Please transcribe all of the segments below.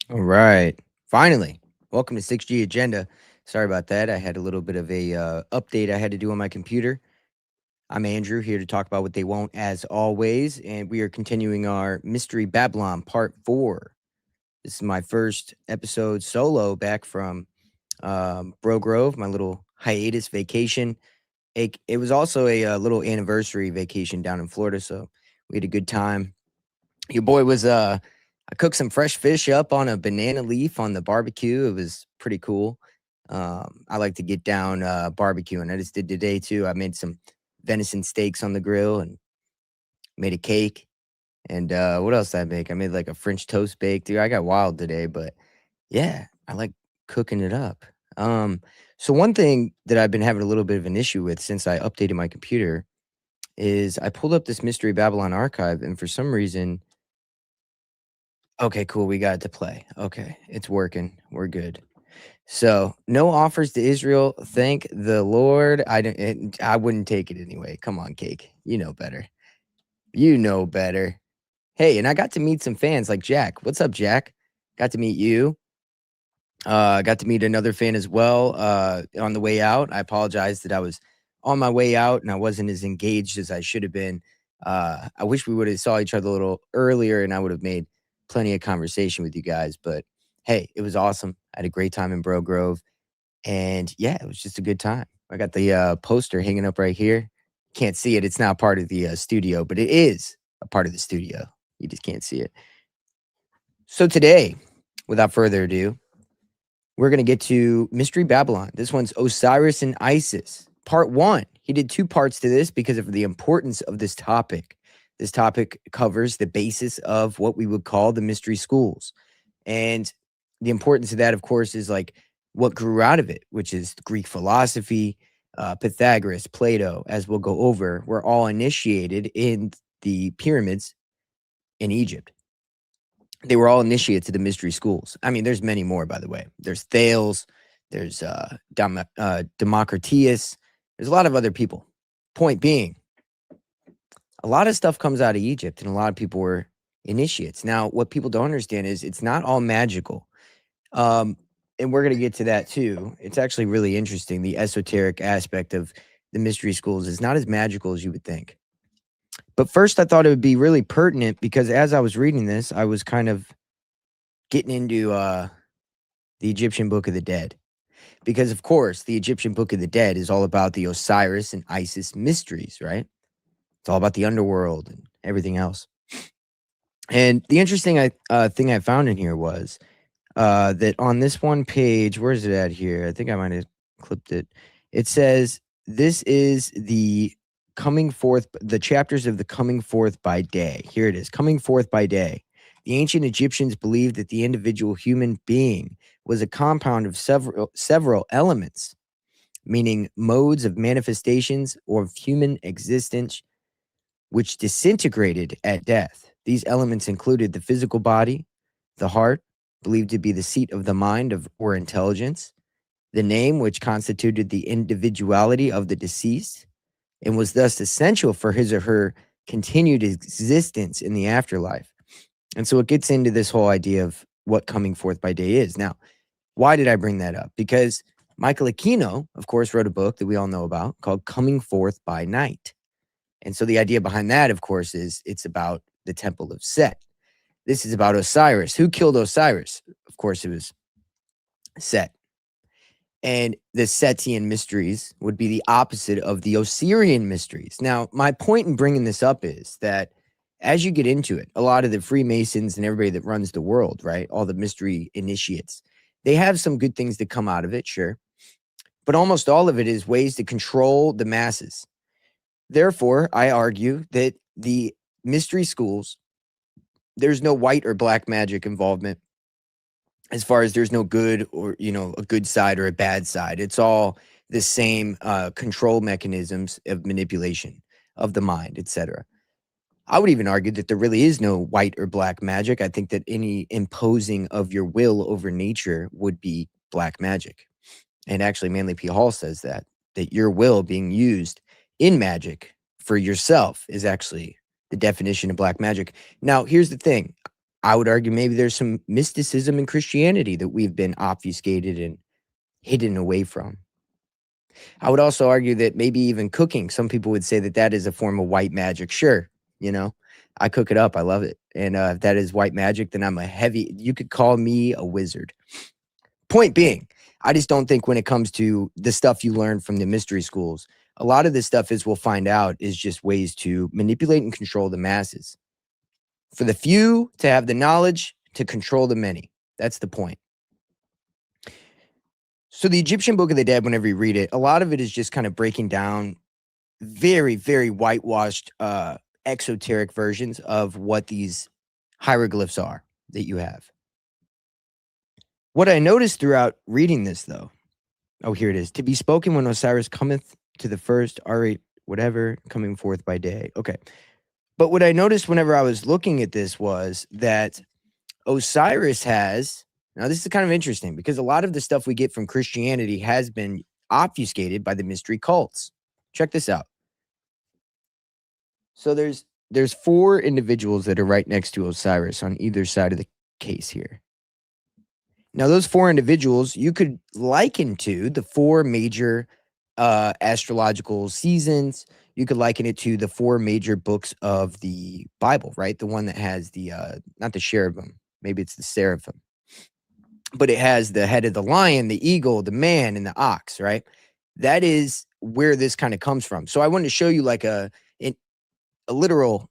All right. Finally, welcome to 6G Agenda. Sorry about that. I had a little bit of a update I had to do on my computer. I'm Andrew here to talk about what they won't, as always, and we are continuing our Mystery Babylon Part 4. This is my first episode solo back from Bro Grove, my little hiatus vacation. It was also a little anniversary vacation down in Florida, so we had a good time. Your boy was I cooked some fresh fish up on a banana leaf on the barbecue. It was pretty cool. I like to get down barbecuing. I just did today too. I made some venison steaks on the grill and made a cake. And what else did I make? I made like a French toast bake. Dude, I got wild today, but yeah, I like cooking it up. So one thing that I've been having a little bit of an issue with since I updated my computer is I pulled up this Mystery Babylon archive, and for some reason, okay, cool, we got it to play. Okay, it's working. We're good. So, no offers to Israel. Thank the Lord. I wouldn't take it anyway. Come on, Cake. You know better. You know better. Hey, and I got to meet some fans like Jack. What's up, Jack? Got to meet you. Got to meet another fan as well on the way out. I apologize that I was on my way out and I wasn't as engaged as I should have been. I wish we would have saw each other a little earlier and I would have made plenty of conversation with you guys. But hey, it was awesome. I had a great time in Bro Grove. And yeah, it was just a good time. I got the poster hanging up right here. Can't see it. It's not part of the studio, but it is a part of the studio. You just can't see it. So today, without further ado, we're going to get to Mystery Babylon. This one's Osiris and Isis, part 1. He did 2 parts to this because of the importance of this topic. This topic covers the basis of what we would call the mystery schools. And the importance of that, of course, is like what grew out of it, which is Greek philosophy, Pythagoras, Plato, as we'll go over, were all initiated in the pyramids in Egypt. They were all initiates to the mystery schools. I mean, there's many more, by the way. There's Thales, there's Democritus, there's a lot of other people. Point being, a lot of stuff comes out of Egypt, and a lot of people were initiates. Now, what people don't understand is it's not all magical. And we're going to get to that too. It's actually really interesting. The esoteric aspect of the mystery schools is not as magical as you would think. But first, I thought it would be really pertinent because as I was reading this, I was kind of getting into the Egyptian Book of the Dead. Because, of course, the Egyptian Book of the Dead is all about the Osiris and Isis mysteries, right? It's all about the underworld and everything else. And the interesting thing I found in here was that on this one page, where is it at here? I think I might have clipped it. It says, this is the coming forth, the chapters of the coming forth by day. Here it is, coming forth by day. The ancient Egyptians believed that the individual human being was a compound of several elements, meaning modes of manifestations of human existence, which disintegrated at death. These elements included the physical body, the heart, believed to be the seat of the mind or intelligence, the name, which constituted the individuality of the deceased, and was thus essential for his or her continued existence in the afterlife. And so it gets into this whole idea of what coming forth by day is. Now, why did I bring that up? Because Michael Aquino, of course, wrote a book that we all know about called Coming Forth by Night. And so the idea behind that, of course, is it's about the Temple of Set. This is about Osiris. Who killed Osiris? Of course, it was Set. And the Setian mysteries would be the opposite of the Osirian mysteries. Now, my point in bringing this up is that as you get into it, a lot of the Freemasons and everybody that runs the world, right, all the mystery initiates, they have some good things that come out of it, sure. But almost all of it is ways to control the masses. Therefore, I argue that the mystery schools, there's no white or black magic involvement. As far as there's no good or, a good side or a bad side. It's all the same control mechanisms of manipulation of the mind, etc. I would even argue that there really is no white or black magic. I think that any imposing of your will over nature would be black magic. And actually, Manly P. Hall says that your will being used in magic for yourself is actually the definition of black magic. Now, here's the thing. I would argue maybe there's some mysticism in Christianity that we've been obfuscated and hidden away from. I would also argue that maybe even cooking, some people would say that that is a form of white magic. Sure, you know, I cook it up. I love it. And if that is white magic, then I'm you could call me a wizard. Point being, I just don't think when it comes to the stuff you learn from the mystery schools, a lot of this stuff, as we'll find out, is just ways to manipulate and control the masses. For the few to have the knowledge to control the many. That's the point. So the Egyptian Book of the Dead, whenever you read it, a lot of it is just kind of breaking down very, very whitewashed, exoteric versions of what these hieroglyphs are that you have. What I noticed throughout reading this, though, oh, here it is. To be spoken when Osiris cometh to the first, whatever, coming forth by day. Okay. But what I noticed whenever I was looking at this was that Osiris has, now this is kind of interesting because a lot of the stuff we get from Christianity has been obfuscated by the mystery cults. Check this out. So there's 4 individuals that are right next to Osiris on either side of the case here. Now, those 4 individuals you could liken to the 4 major astrological seasons. You could liken it to the 4 major books of the Bible, right? The one that has the, not the cherubim, maybe it's the seraphim, but it has the head of the lion, the eagle, the man, and the ox, right? That is where this kind of comes from. So I wanted to show you like a literal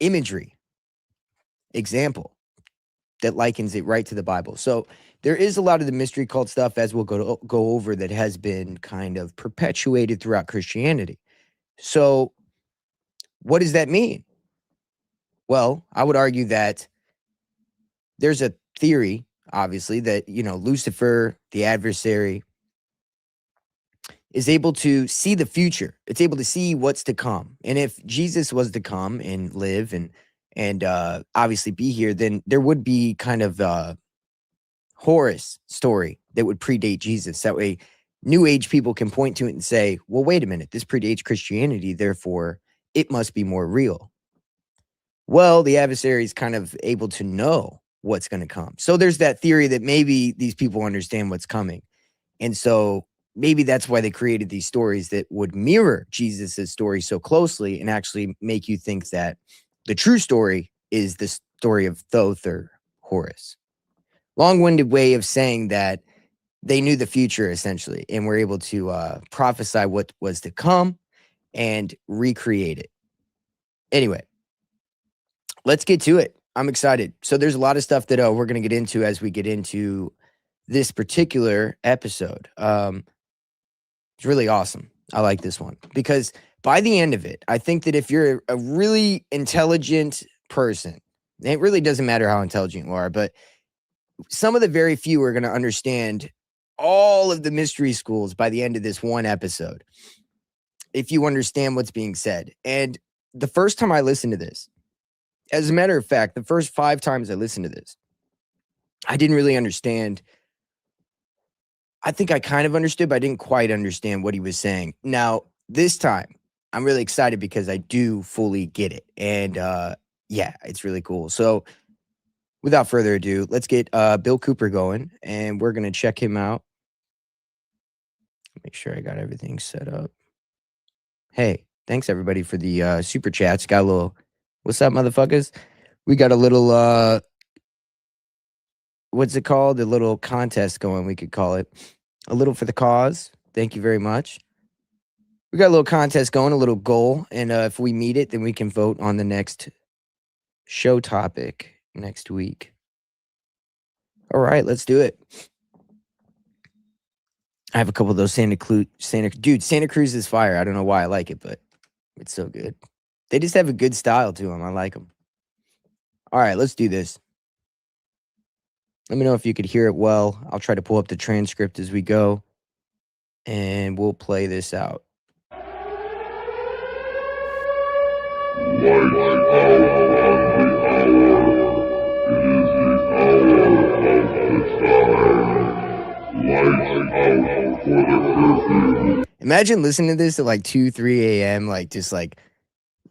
imagery example that likens it right to the Bible. So there is a lot of the mystery cult stuff, as we'll go over, that has been kind of perpetuated throughout Christianity. So what does that mean? Well, I would argue that there's a theory, obviously, that, Lucifer, the adversary, is able to see the future. It's able to see what's to come. And if Jesus was to come and live and obviously be here, then there would be kind of a Horus story that would predate Jesus. That way, New Age people can point to it and say, well, wait a minute, this predates Christianity, therefore it must be more real. Well, the adversary is kind of able to know what's going to come. So there's that theory that maybe these people understand what's coming. And so maybe that's why they created these stories that would mirror Jesus's story so closely and actually make you think that the true story is the story of Thoth or Horus. Long-winded way of saying that they knew the future, essentially, and were able to prophesy what was to come and recreate it. Anyway, let's get to it. I'm excited. So there's a lot of stuff that we're going to get into as we get into this particular episode. It's really awesome. I like this one because by the end of it, I think that if you're a really intelligent person, it really doesn't matter how intelligent you are, but some of the very few are going to understand all of the mystery schools by the end of this one episode, if you understand what's being said. And the first time I listened to this, as a matter of fact, the first 5 times I listened to this, I didn't really understand. I think I kind of understood, but I didn't quite understand what he was saying. Now, this time, I'm really excited because I do fully get it. And yeah, it's really cool. So without further ado, let's get Bill Cooper going, and we're going to check him out. Make sure I got everything set up. Hey, thanks everybody for the super chats. Got a little, what's up, motherfuckers? We got a little, what's it called? A little contest going, we could call it. A little for the cause. Thank you very much. We got a little contest going, a little goal, and if we meet it, then we can vote on the next show topic next week. All right, let's do it. I have a couple of those Santa Cruz is fire. I don't know why I like it, but it's so good. They just have a good style to them. I like them. All right, let's do this. Let me know if you could hear it well. I'll try to pull up the transcript as we go, and we'll play this out. Imagine listening to this at like 2, 3 a.m., like just like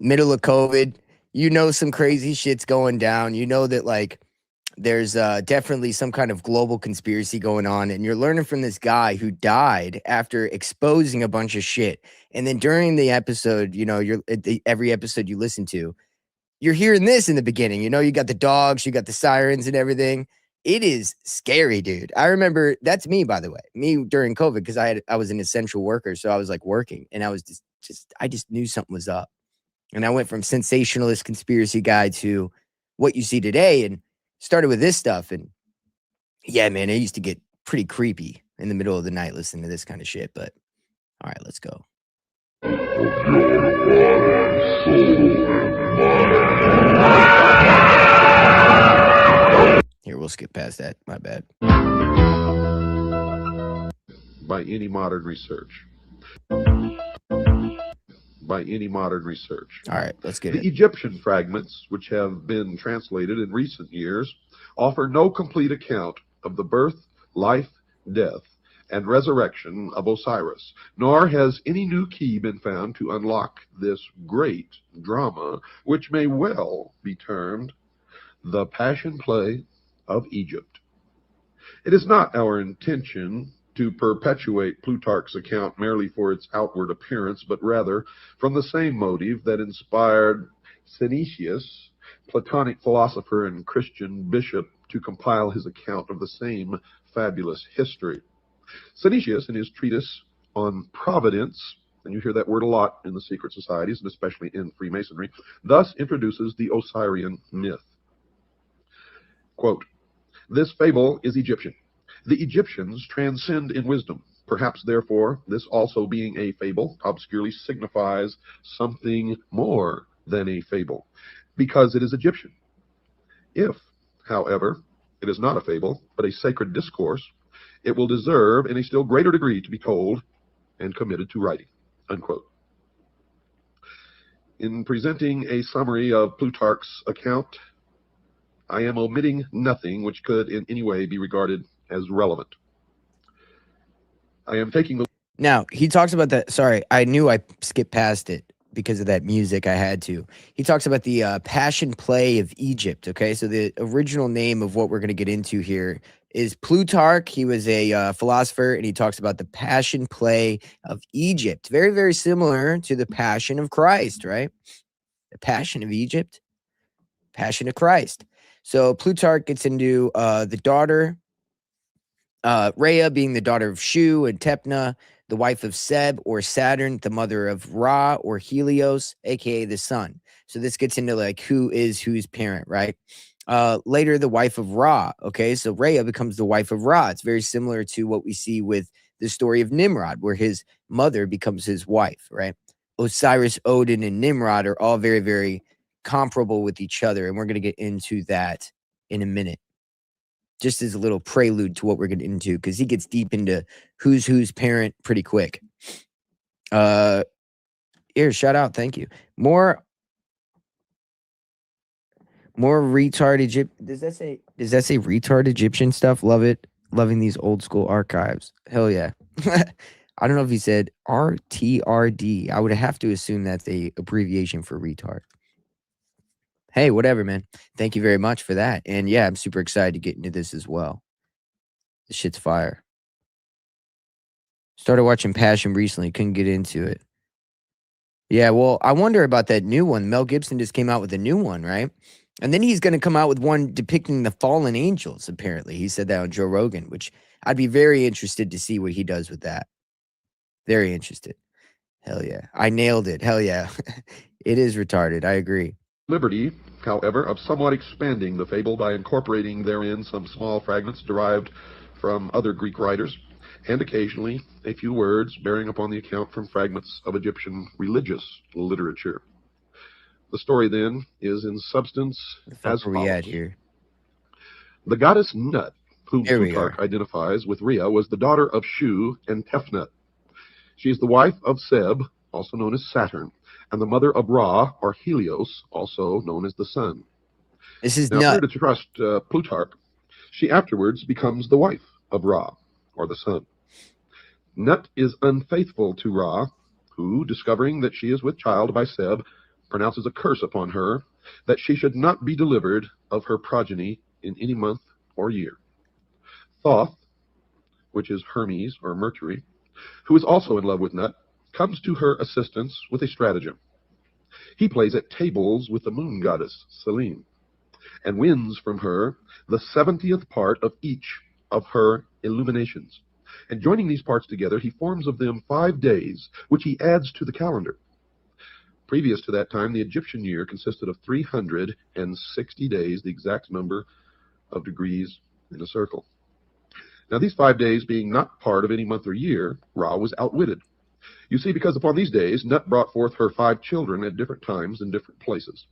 middle of COVID. you know some crazy shit's going down. You know that like there's definitely some kind of global conspiracy going on, and you're learning from this guy who died after exposing a bunch of shit. And then during the episode, you know, every episode you listen to, you're hearing this in the beginning. You know, you got the dogs, you got the sirens and everything. It is scary, dude. I remember that's me, by the way, me during COVID, because I was an essential worker, so I was like working, and I was I just knew something was up. And I went from sensationalist conspiracy guy to what you see today, and started with this stuff. And yeah, man, it used to get pretty creepy in the middle of the night listening to this kind of shit. But all right, let's go. Here, we'll skip past that. My bad. By any modern research. By any modern research. All right, let's get it. The Egyptian fragments, which have been translated in recent years, offer no complete account of the birth, life, death, and resurrection of Osiris, nor has any new key been found to unlock this great drama, which may well be termed the Passion Play of Egypt. It is not our intention to perpetuate Plutarch's account merely for its outward appearance, but rather from the same motive that inspired Synesius, Platonic philosopher and Christian bishop, to compile his account of the same fabulous history. Synesius, in his treatise on Providence, and you hear that word a lot in the secret societies, and especially in Freemasonry, thus introduces the Osirian myth. Quote, "This fable is Egyptian. The Egyptians transcend in wisdom. Perhaps, therefore, this also being a fable obscurely signifies something more than a fable, because it is Egyptian. If, however, it is not a fable, but a sacred discourse, it will deserve in a still greater degree to be told and committed to writing." Unquote. In presenting a summary of Plutarch's account, I am omitting nothing which could in any way be regarded as relevant. I am taking the... Now, he talks about that. Sorry, I knew I skipped past it because of that music. I had to. He talks about the Passion Play of Egypt. Okay, so the original name of what we're going to get into here is Plutarch. He was a philosopher, and he talks about the Passion Play of Egypt. Very, very similar to the Passion of Christ, right? The Passion of Egypt, Passion of Christ. So Plutarch gets into the daughter, Rhea being the daughter of Shu and Tepna, the wife of Seb or Saturn, the mother of Ra or Helios, aka the sun. So this gets into like who is whose parent, right? Later, the wife of Ra. Okay, so Rhea becomes the wife of Ra. It's very similar to what we see with the story of Nimrod, where his mother becomes his wife, right? Osiris, Odin, and Nimrod are all very, very comparable with each other, and we're going to get into that in a minute. Just as a little prelude to what we're getting into, because he gets deep into who's whose parent pretty quick. Here, shout out, thank you. More retard Egypt. Does that say retard Egyptian stuff? Love it. Loving these old school archives. Hell yeah. I don't know if he said RTRD. I would have to assume that's a abbreviation for retard. Hey, whatever, man. Thank you very much for that. And yeah, I'm super excited to get into this as well. This shit's fire. Started watching Passion recently. Couldn't get into it. Yeah, well, I wonder about that new one. Mel Gibson just came out with a new one, right? And then he's going to come out with one depicting the fallen angels, apparently. He said that on Joe Rogan, which I'd be very interested to see what he does with that. Very interested. Hell yeah. I nailed it. Hell yeah. It is retarded. I agree. Liberty, however, of somewhat expanding the fable by incorporating therein some small fragments derived from other Greek writers, and occasionally a few words bearing upon the account from fragments of Egyptian religious literature. The story, then, is in substance as follows. At here? The goddess Nut, whom Plutarch identifies with Rhea, was the daughter of Shu and Tefnut. She is the wife of Seb, also known as Saturn, and the mother of Ra, or Helios, also known as the sun. This is now, to trust Plutarch, she afterwards becomes the wife of Ra, or the sun. Nut is unfaithful to Ra, who, discovering that she is with child by Seb, pronounces a curse upon her that she should not be delivered of her progeny in any month or year. Thoth, which is Hermes or Mercury, who is also in love with Nut, comes to her assistance with a stratagem. He plays at tables with the moon goddess, Selene, and wins from her the 70th part of each of her illuminations. And joining these parts together, he forms of them 5 days, which he adds to the calendar. Previous to that time, the Egyptian year consisted of 360 days, the exact number of degrees in a circle. Now, these 5 days being not part of any month or year, Ra was outwitted. You see, because upon these days, Nut brought forth her 5 children at different times in different places.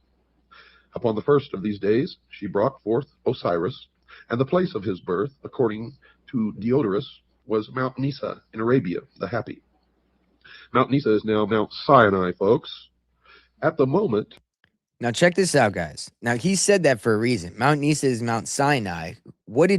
Upon the first of these days, she brought forth Osiris, and the place of his birth, according to Diodorus, was Mount Nisa in Arabia, the Happy. Mount Nisa is now Mount Sinai, folks. At the moment... Now, check this out, guys. Now, he said that for a reason. Mount Nisa is Mount Sinai. What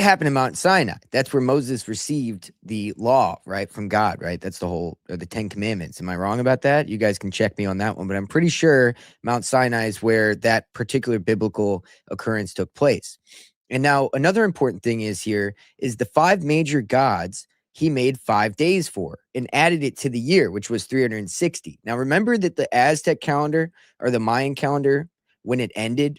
happened to Mount Sinai? That's where Moses received the law, right, from God, right? That's the 10 Commandments. Am I wrong about that? You guys can check me on that one, but I'm pretty sure Mount Sinai is where that particular biblical occurrence took place. And now another important thing is the 5 major gods he made 5 days for and added it to the year, which was 360. Now, remember that the Aztec calendar or the Mayan calendar, when it ended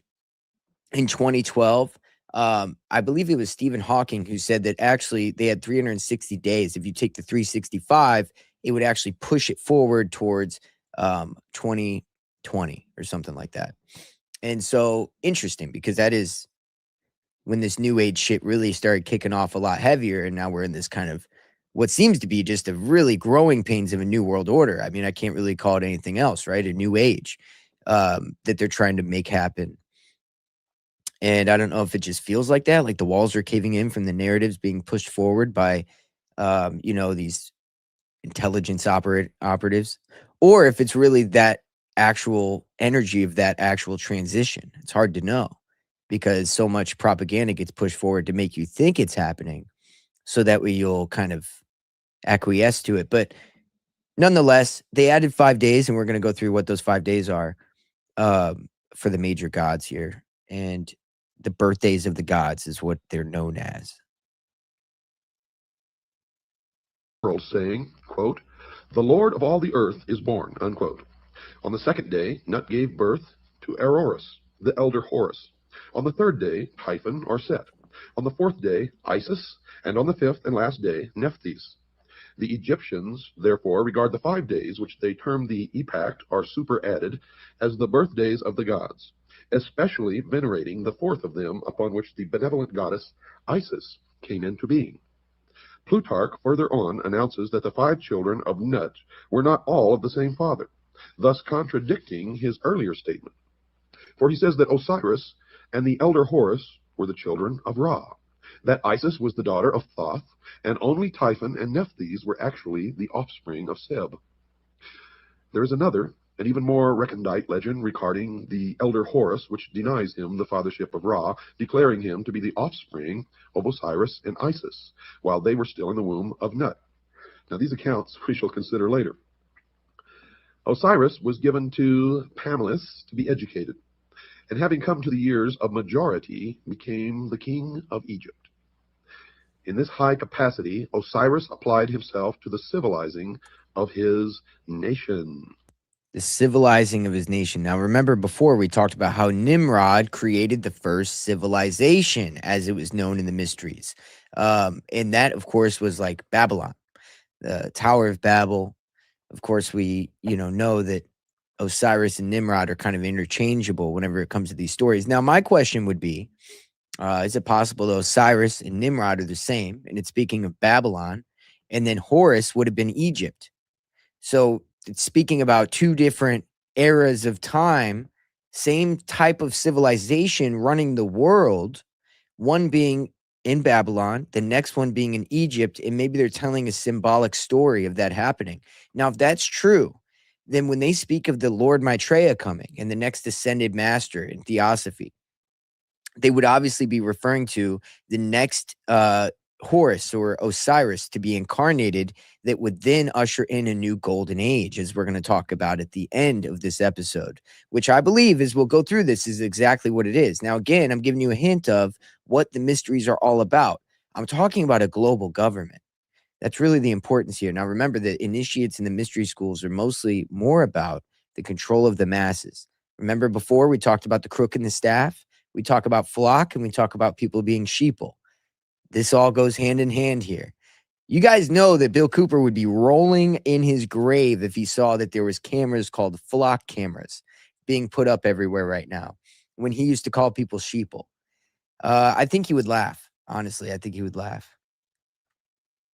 in 2012, I believe it was Stephen Hawking who said that actually they had 360 days. If you take the 365, it would actually push it forward towards 2020 or something like that. And so interesting, because that is when this new age shit really started kicking off a lot heavier. And now we're in this kind of what seems to be just a really growing pains of a new world order. I mean, I can't really call it anything else, right? A new age that they're trying to make happen. And I don't know if it just feels like that, like the walls are caving in from the narratives being pushed forward by, these intelligence operatives, or if it's really that actual energy of that actual transition. It's hard to know because so much propaganda gets pushed forward to make you think it's happening, so that way you'll kind of acquiesce to it. But nonetheless, they added 5 days, and we're going to go through what those 5 days are for the major gods here. And the birthdays of the gods is what they're known as. Saying, quote, "The Lord of all the earth is born," unquote. On the 2nd day, Nut gave birth to Eroris, the elder Horus. On the 3rd day, Typhon or Set. On the 4th day, Isis. And on the 5th and last day, Nephthys. The Egyptians, therefore, regard the 5 days, which they term the epact or superadded, as the birthdays of the gods, especially venerating the 4th of them, upon which the benevolent goddess Isis came into being. Plutarch further on announces that the 5 children of Nut were not all of the same father, thus contradicting his earlier statement. For he says that Osiris and the elder Horus were the children of Ra, that Isis was the daughter of Thoth, and only Typhon and Nephthys were actually the offspring of Seb. There is another, an even more recondite legend regarding the elder Horus, which denies him the fathership of Ra, declaring him to be the offspring of Osiris and Isis, while they were still in the womb of Nut. Now, these accounts we shall consider later. Osiris was given to Pamlis to be educated, and having come to the years of majority, became the king of Egypt. In this high capacity, Osiris applied himself to the civilizing of his nation. The civilizing of his nation. Now, remember before we talked about how Nimrod created the first civilization, as it was known in the mysteries. And that, of course, was like Babylon, the Tower of Babel. Of course, we, know that Osiris and Nimrod are kind of interchangeable whenever it comes to these stories. Now, my question would be, is it possible that Osiris and Nimrod are the same? And it's speaking of Babylon, and then Horus would have been Egypt. So it's speaking about 2 different eras of time, same type of civilization running the world, one being in Babylon, the next one being in Egypt, and maybe they're telling a symbolic story of that happening. Now, if that's true, then when they speak of the Lord Maitreya coming and the next ascended master in theosophy, they would obviously be referring to the next Horus or Osiris to be incarnated that would then usher in a new golden age, as we're going to talk about at the end of this episode, which I believe, as we'll go through this, is exactly what it is. Now, again, I'm giving you a hint of what the mysteries are all about. I'm talking about a global government. That's really the importance here. Now, remember that initiates in the mystery schools are mostly more about the control of the masses. Remember before we talked about the crook and the staff? We talk about flock and we talk about people being sheeple. This all goes hand in hand here. You guys know that Bill Cooper would be rolling in his grave if he saw that there was cameras called flock cameras being put up everywhere right now when he used to call people sheeple. I think he would laugh. Honestly, I think he would laugh.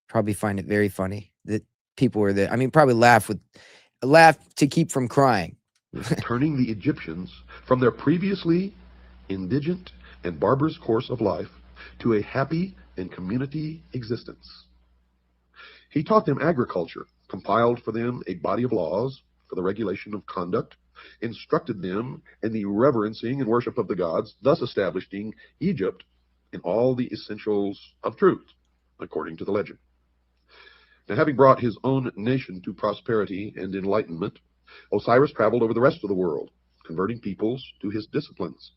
Probably find it very funny that people were there. I mean, probably laugh to keep from crying. Turning the Egyptians from their previously indigent and barbarous course of life to a happy and community existence. He taught them agriculture, compiled for them a body of laws for the regulation of conduct, instructed them in the reverencing and worship of the gods, thus establishing Egypt in all the essentials of truth, according to the legend. Now, having brought his own nation to prosperity and enlightenment, Osiris traveled over the rest of the world, converting peoples to his disciplines,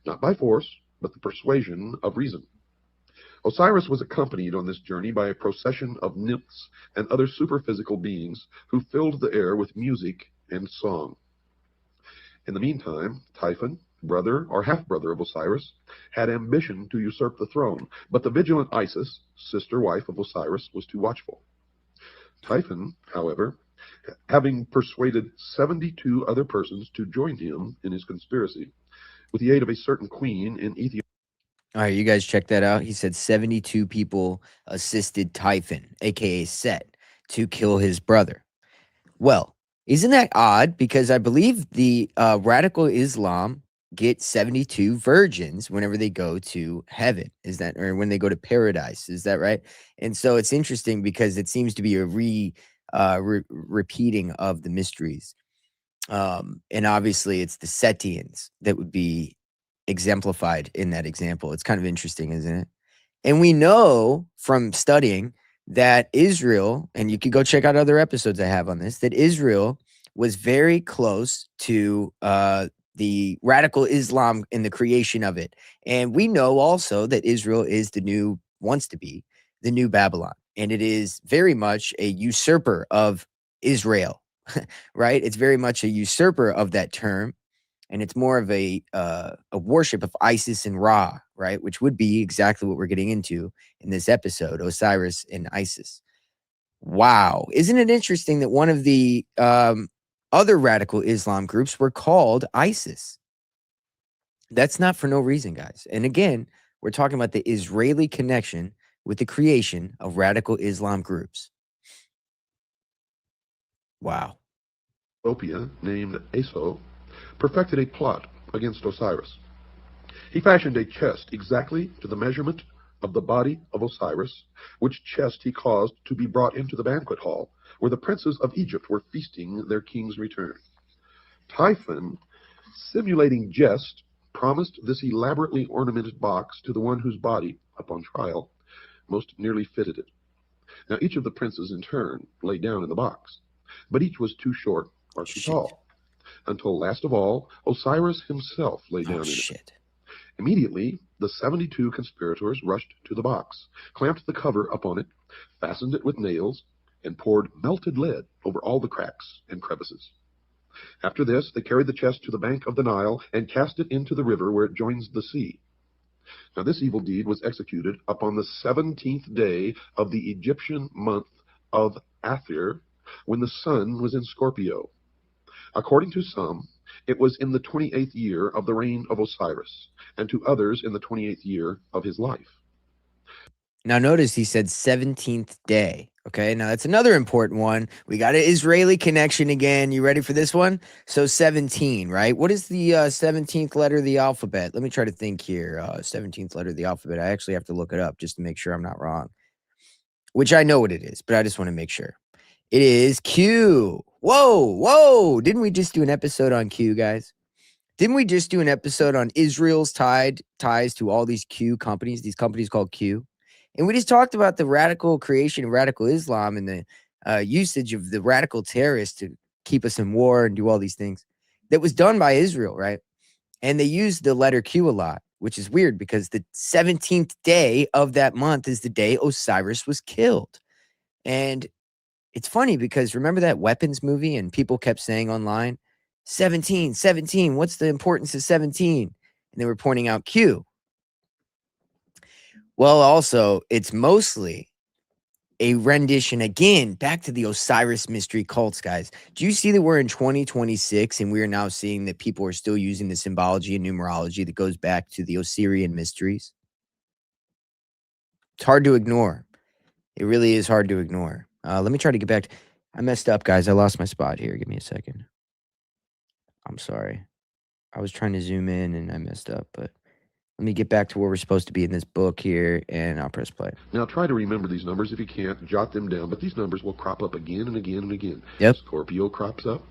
not by force, but the persuasion of reason. Osiris was accompanied on this journey by a procession of nymphs and other superphysical beings who filled the air with music and song. In the meantime, Typhon, brother or half-brother of Osiris, had ambition to usurp the throne, but the vigilant Isis, sister wife of Osiris, was too watchful. Typhon, however, having persuaded 72 other persons to join him in his conspiracy, with the aid of a certain queen in Ethiopia. All right, you guys check that out. He said 72 people assisted Typhon, aka Set, to kill his brother. Well, isn't that odd? Because I believe the radical Islam get 72 virgins whenever they go to heaven. Is that, or when they go to paradise? Is that right? And so it's interesting because it seems to be a repeating of the mysteries. And obviously it's the Setians that would be exemplified in that example. It's kind of interesting, isn't it? And we know from studying that Israel, and you could go check out other episodes I have on this, that Israel was very close to the radical Islam in the creation of it. And we know also that Israel is wants to be the new Babylon. And it is very much a usurper of Israel, right? It's very much a usurper of that term. And it's more of a worship of Isis and Ra, right? Which would be exactly what we're getting into in this episode, Osiris and Isis. Wow. Isn't it interesting that one of the other radical Islam groups were called ISIS? That's not for no reason, guys. And again, we're talking about the Israeli connection with the creation of radical Islam groups. Wow. Ethiopia, named Aso, perfected a plot against Osiris. He fashioned a chest exactly to the measurement of the body of Osiris, which chest he caused to be brought into the banquet hall, where the princes of Egypt were feasting their king's return. Typhon, simulating jest, promised this elaborately ornamented box to the one whose body, upon trial, most nearly fitted it. Now each of the princes in turn lay down in the box, but each was too short or too tall, until last of all Osiris himself lay down in it. Immediately the 72 conspirators rushed to the box, clamped the cover upon it, fastened it with nails, and poured melted lead over all the cracks and crevices. After this they carried the chest to the bank of the Nile and cast it into the river where it joins the sea. Now this evil deed was executed upon the 17th day of the Egyptian month of Athir, when the sun was in Scorpio. According to some, it was in the 28th year of the reign of Osiris, and to others in the 28th year of his life. Now notice he said 17th day. Okay, now that's another important one. We got an Israeli connection again. You ready for this one? So 17, right? What is the 17th letter of the alphabet? Let me try to think here. 17th letter of the alphabet. I actually have to look it up just to make sure I'm not wrong. Which I know what it is, but I just want to make sure. It is Q. Whoa. Didn't we just do an episode on Q, guys? Didn't we just do an episode on Israel's ties to all these Q companies, these companies called Q? And we just talked about the radical creation of radical Islam and the usage of the radical terrorists to keep us in war and do all these things. That was done by Israel, right? And they used the letter Q a lot, which is weird because the 17th day of that month is the day Osiris was killed. And it's funny because remember that Weapons movie and people kept saying online, 17, 17, what's the importance of 17? And they were pointing out Q. Well, also, it's mostly a rendition, again, back to the Osiris mystery cults, guys. Do you see that we're in 2026 and we are now seeing that people are still using the symbology and numerology that goes back to the Osirian mysteries? It's hard to ignore. It really is hard to ignore. Let me try to get back. I messed up, guys. I lost my spot here. Give me a second. I'm sorry. I was trying to zoom in and I messed up, but let me get back to where we're supposed to be in this book here, and I'll press play. Now try to remember these numbers. If you can't, jot them down, but these numbers will crop up again and again and again. Yep. Scorpio crops up,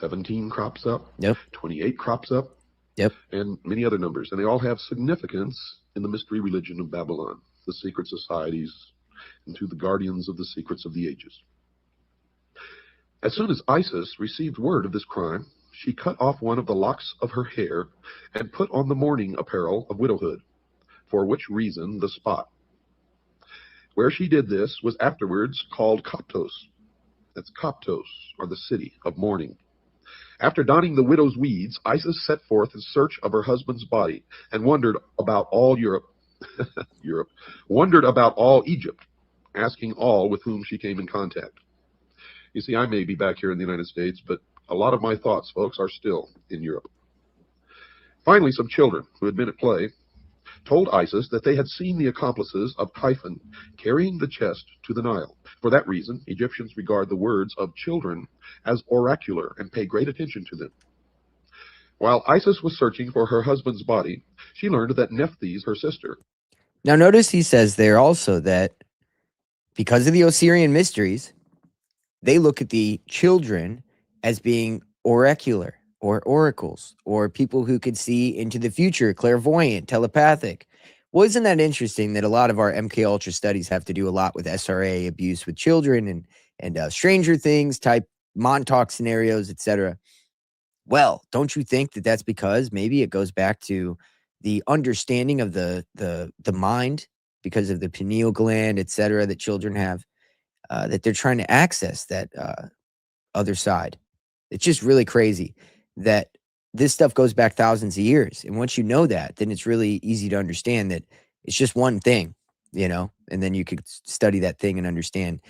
17 crops up, Yep. 28 crops up, yep, and many other numbers. And they all have significance in the mystery religion of Babylon, the secret societies, and to the guardians of the secrets of the ages. As soon as Isis received word of this crime, she cut off one of the locks of her hair and put on the mourning apparel of widowhood, for which reason the spot. Where she did this was afterwards called Koptos. That's Koptos, or the city of mourning. After donning the widow's weeds, Isis set forth in search of her husband's body and wandered about all Europe, wandered about all Egypt, asking all with whom she came in contact. You see, I may be back here in the United States, but a lot of my thoughts, folks, are still in Europe. Finally, some children who had been at play told Isis that they had seen the accomplices of Typhon carrying the chest to the Nile. For that reason, Egyptians regard the words of children as oracular and pay great attention to them. While Isis was searching for her husband's body, she learned that Nephthys, her sister. Now, notice he says there also that because of the Osirian mysteries, they look at the children as being oracular or oracles or people who could see into the future, clairvoyant, telepathic. Well, isn't that interesting that a lot of our MK Ultra studies have to do a lot with SRA abuse with children and Stranger Things type Montauk scenarios, etc. Well, don't you think that that's because maybe it goes back to the understanding of the mind because of the pineal gland, etc., that children have, that they're trying to access that other side. It's just really crazy that this stuff goes back thousands of years. And once you know that, then it's really easy to understand that it's just one thing, and then you could study that thing and understand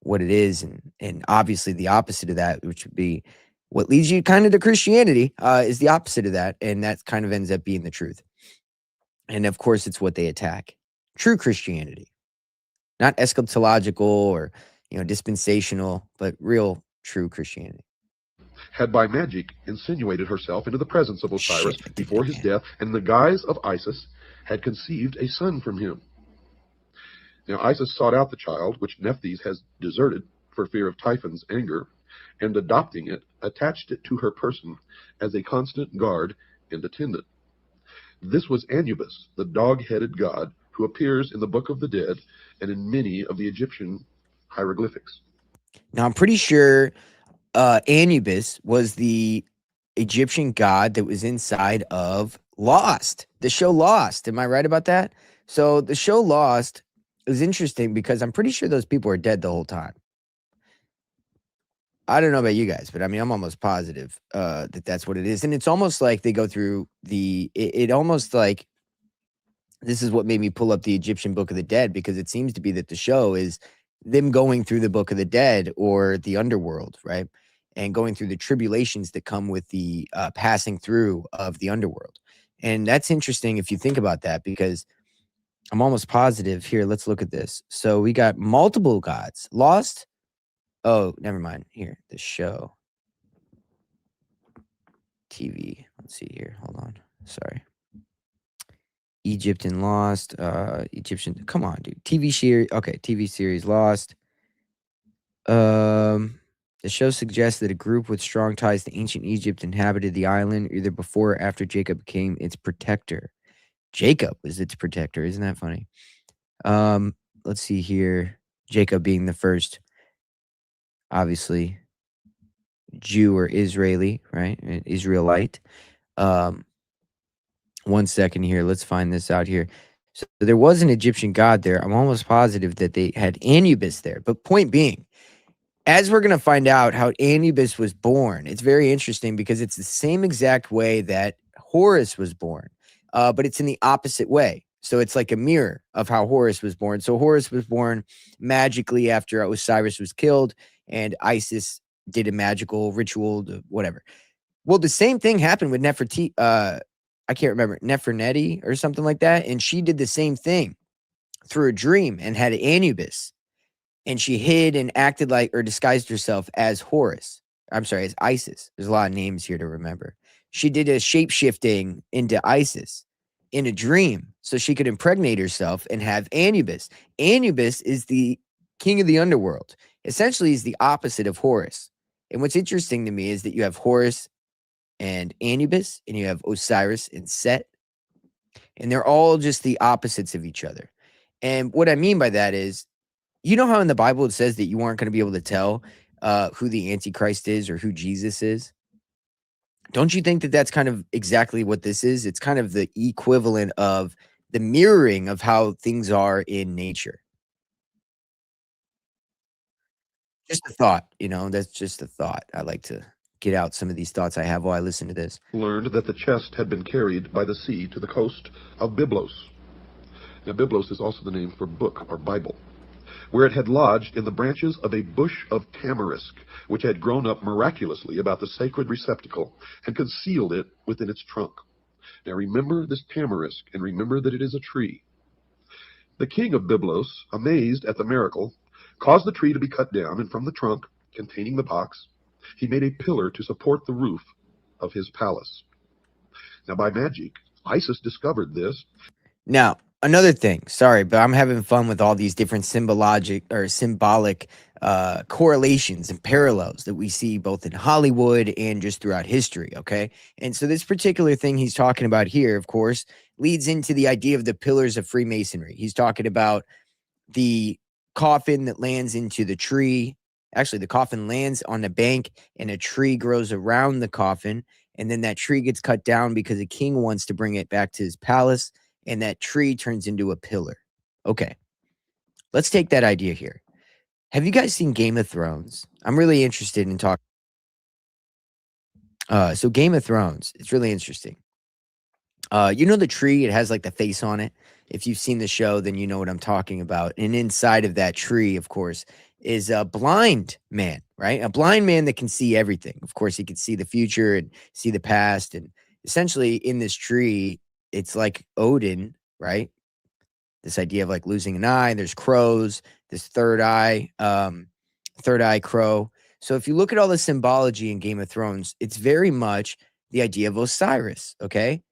what it is. And obviously the opposite of that, which would be what leads you kind of to Christianity, is the opposite of that. And that kind of ends up being the truth. And of course, it's what they attack. True Christianity, not eschatological or, dispensational, but real true Christianity. Had by magic insinuated herself into the presence of Osiris before his death, and in the guise of Isis had conceived a son from him. Now Isis sought out the child, which Nephthys has deserted for fear of Typhon's anger, and adopting it, attached it to her person as a constant guard and attendant. This was Anubis, the dog-headed god, who appears in the Book of the Dead and in many of the Egyptian hieroglyphics. Now, I'm pretty sure Anubis was the Egyptian god that was inside of Lost, the show Lost. Am I right about that? So the show Lost is interesting because I'm pretty sure those people are dead the whole time. I don't know about you guys, but I mean, I'm almost positive that that's what it is. And it's almost like they go through it almost like, this is what made me pull up the Egyptian Book of the Dead, because it seems to be that the show is them going through the Book of the Dead or the underworld, right? And going through the tribulations that come with the passing through of the underworld. And that's interesting if you think about that, because I'm almost positive here. Let's look at this. So we got multiple gods. Lost. Oh, never mind. Here, the show. TV. Let's see here. Hold on. Sorry. Egypt and Lost. Egyptian. Come on, dude. TV series. Okay, TV series Lost. The show suggests that a group with strong ties to ancient Egypt inhabited the island either before or after Jacob became its protector. Jacob was its protector. Isn't that funny? let's see here. Jacob being the first, obviously, Jew or Israeli, right? An Israelite. Um, one second here. Let's find this out here. So there was an Egyptian god there. I'm almost positive that they had Anubis there. But point being, as we're going to find out how Anubis was born, it's very interesting because it's the same exact way that Horus was born, but it's in the opposite way. So it's like a mirror of how Horus was born. So Horus was born magically after Osiris was killed, and Isis did a magical ritual, whatever. Well, the same thing happened with Nefertiti. I can't remember, Neferneti or something like that, and she did the same thing through a dream and had Anubis, and she hid and acted like or disguised herself as Horus. I'm sorry, as Isis. There's a lot of names here to remember. She did a shape shifting into Isis in a dream so she could impregnate herself and have Anubis. Anubis is the king of the underworld. Essentially, he's the opposite of Horus. And what's interesting to me is that you have Horus and Anubis, and you have Osiris and Set, and they're all just the opposites of each other. And what I mean by that is, you know how in the Bible it says that you aren't going to be able to tell who the Antichrist is or who Jesus is? Don't you think that that's kind of exactly what this is? It's kind of the equivalent of the mirroring of how things are in nature. Just a thought, that's just a thought. I like to get out some of these thoughts I have while I listen to this. Learned that the chest had been carried by the sea to the coast of Byblos. Now, Byblos is also the name for book or Bible, where it had lodged in the branches of a bush of tamarisk, which had grown up miraculously about the sacred receptacle and concealed it within its trunk. Now remember this tamarisk, and remember that it is a tree. The king of Byblos, amazed at the miracle, caused the tree to be cut down, and from the trunk, containing the box, he made a pillar to support the roof of his palace. Now, by magic, Isis discovered this. Now, another thing, sorry, but I'm having fun with all these different symbolic correlations and parallels that we see both in Hollywood and just throughout history, okay? And so this particular thing he's talking about here, of course, leads into the idea of the pillars of Freemasonry. He's talking about the coffin that lands into the tree. Actually, the coffin lands on the bank and a tree grows around the coffin, and then that tree gets cut down because a king wants to bring it back to his palace, and that tree turns into a pillar. Okay, let's take that idea here. Have you guys seen Game of Thrones? I'm really interested in talking. So Game of Thrones, it's really interesting. The tree, it has like the face on it. If you've seen the show, then you know what I'm talking about. And inside of that tree, of course, is a blind man, right? A blind man that can see everything. Of course, he can see the future and see the past. And essentially, in this tree, it's like Odin, right? This idea of like losing an eye. There's crows, this third eye crow. So if you look at all the symbology in Game of Thrones, it's very much the idea of Osiris, okay?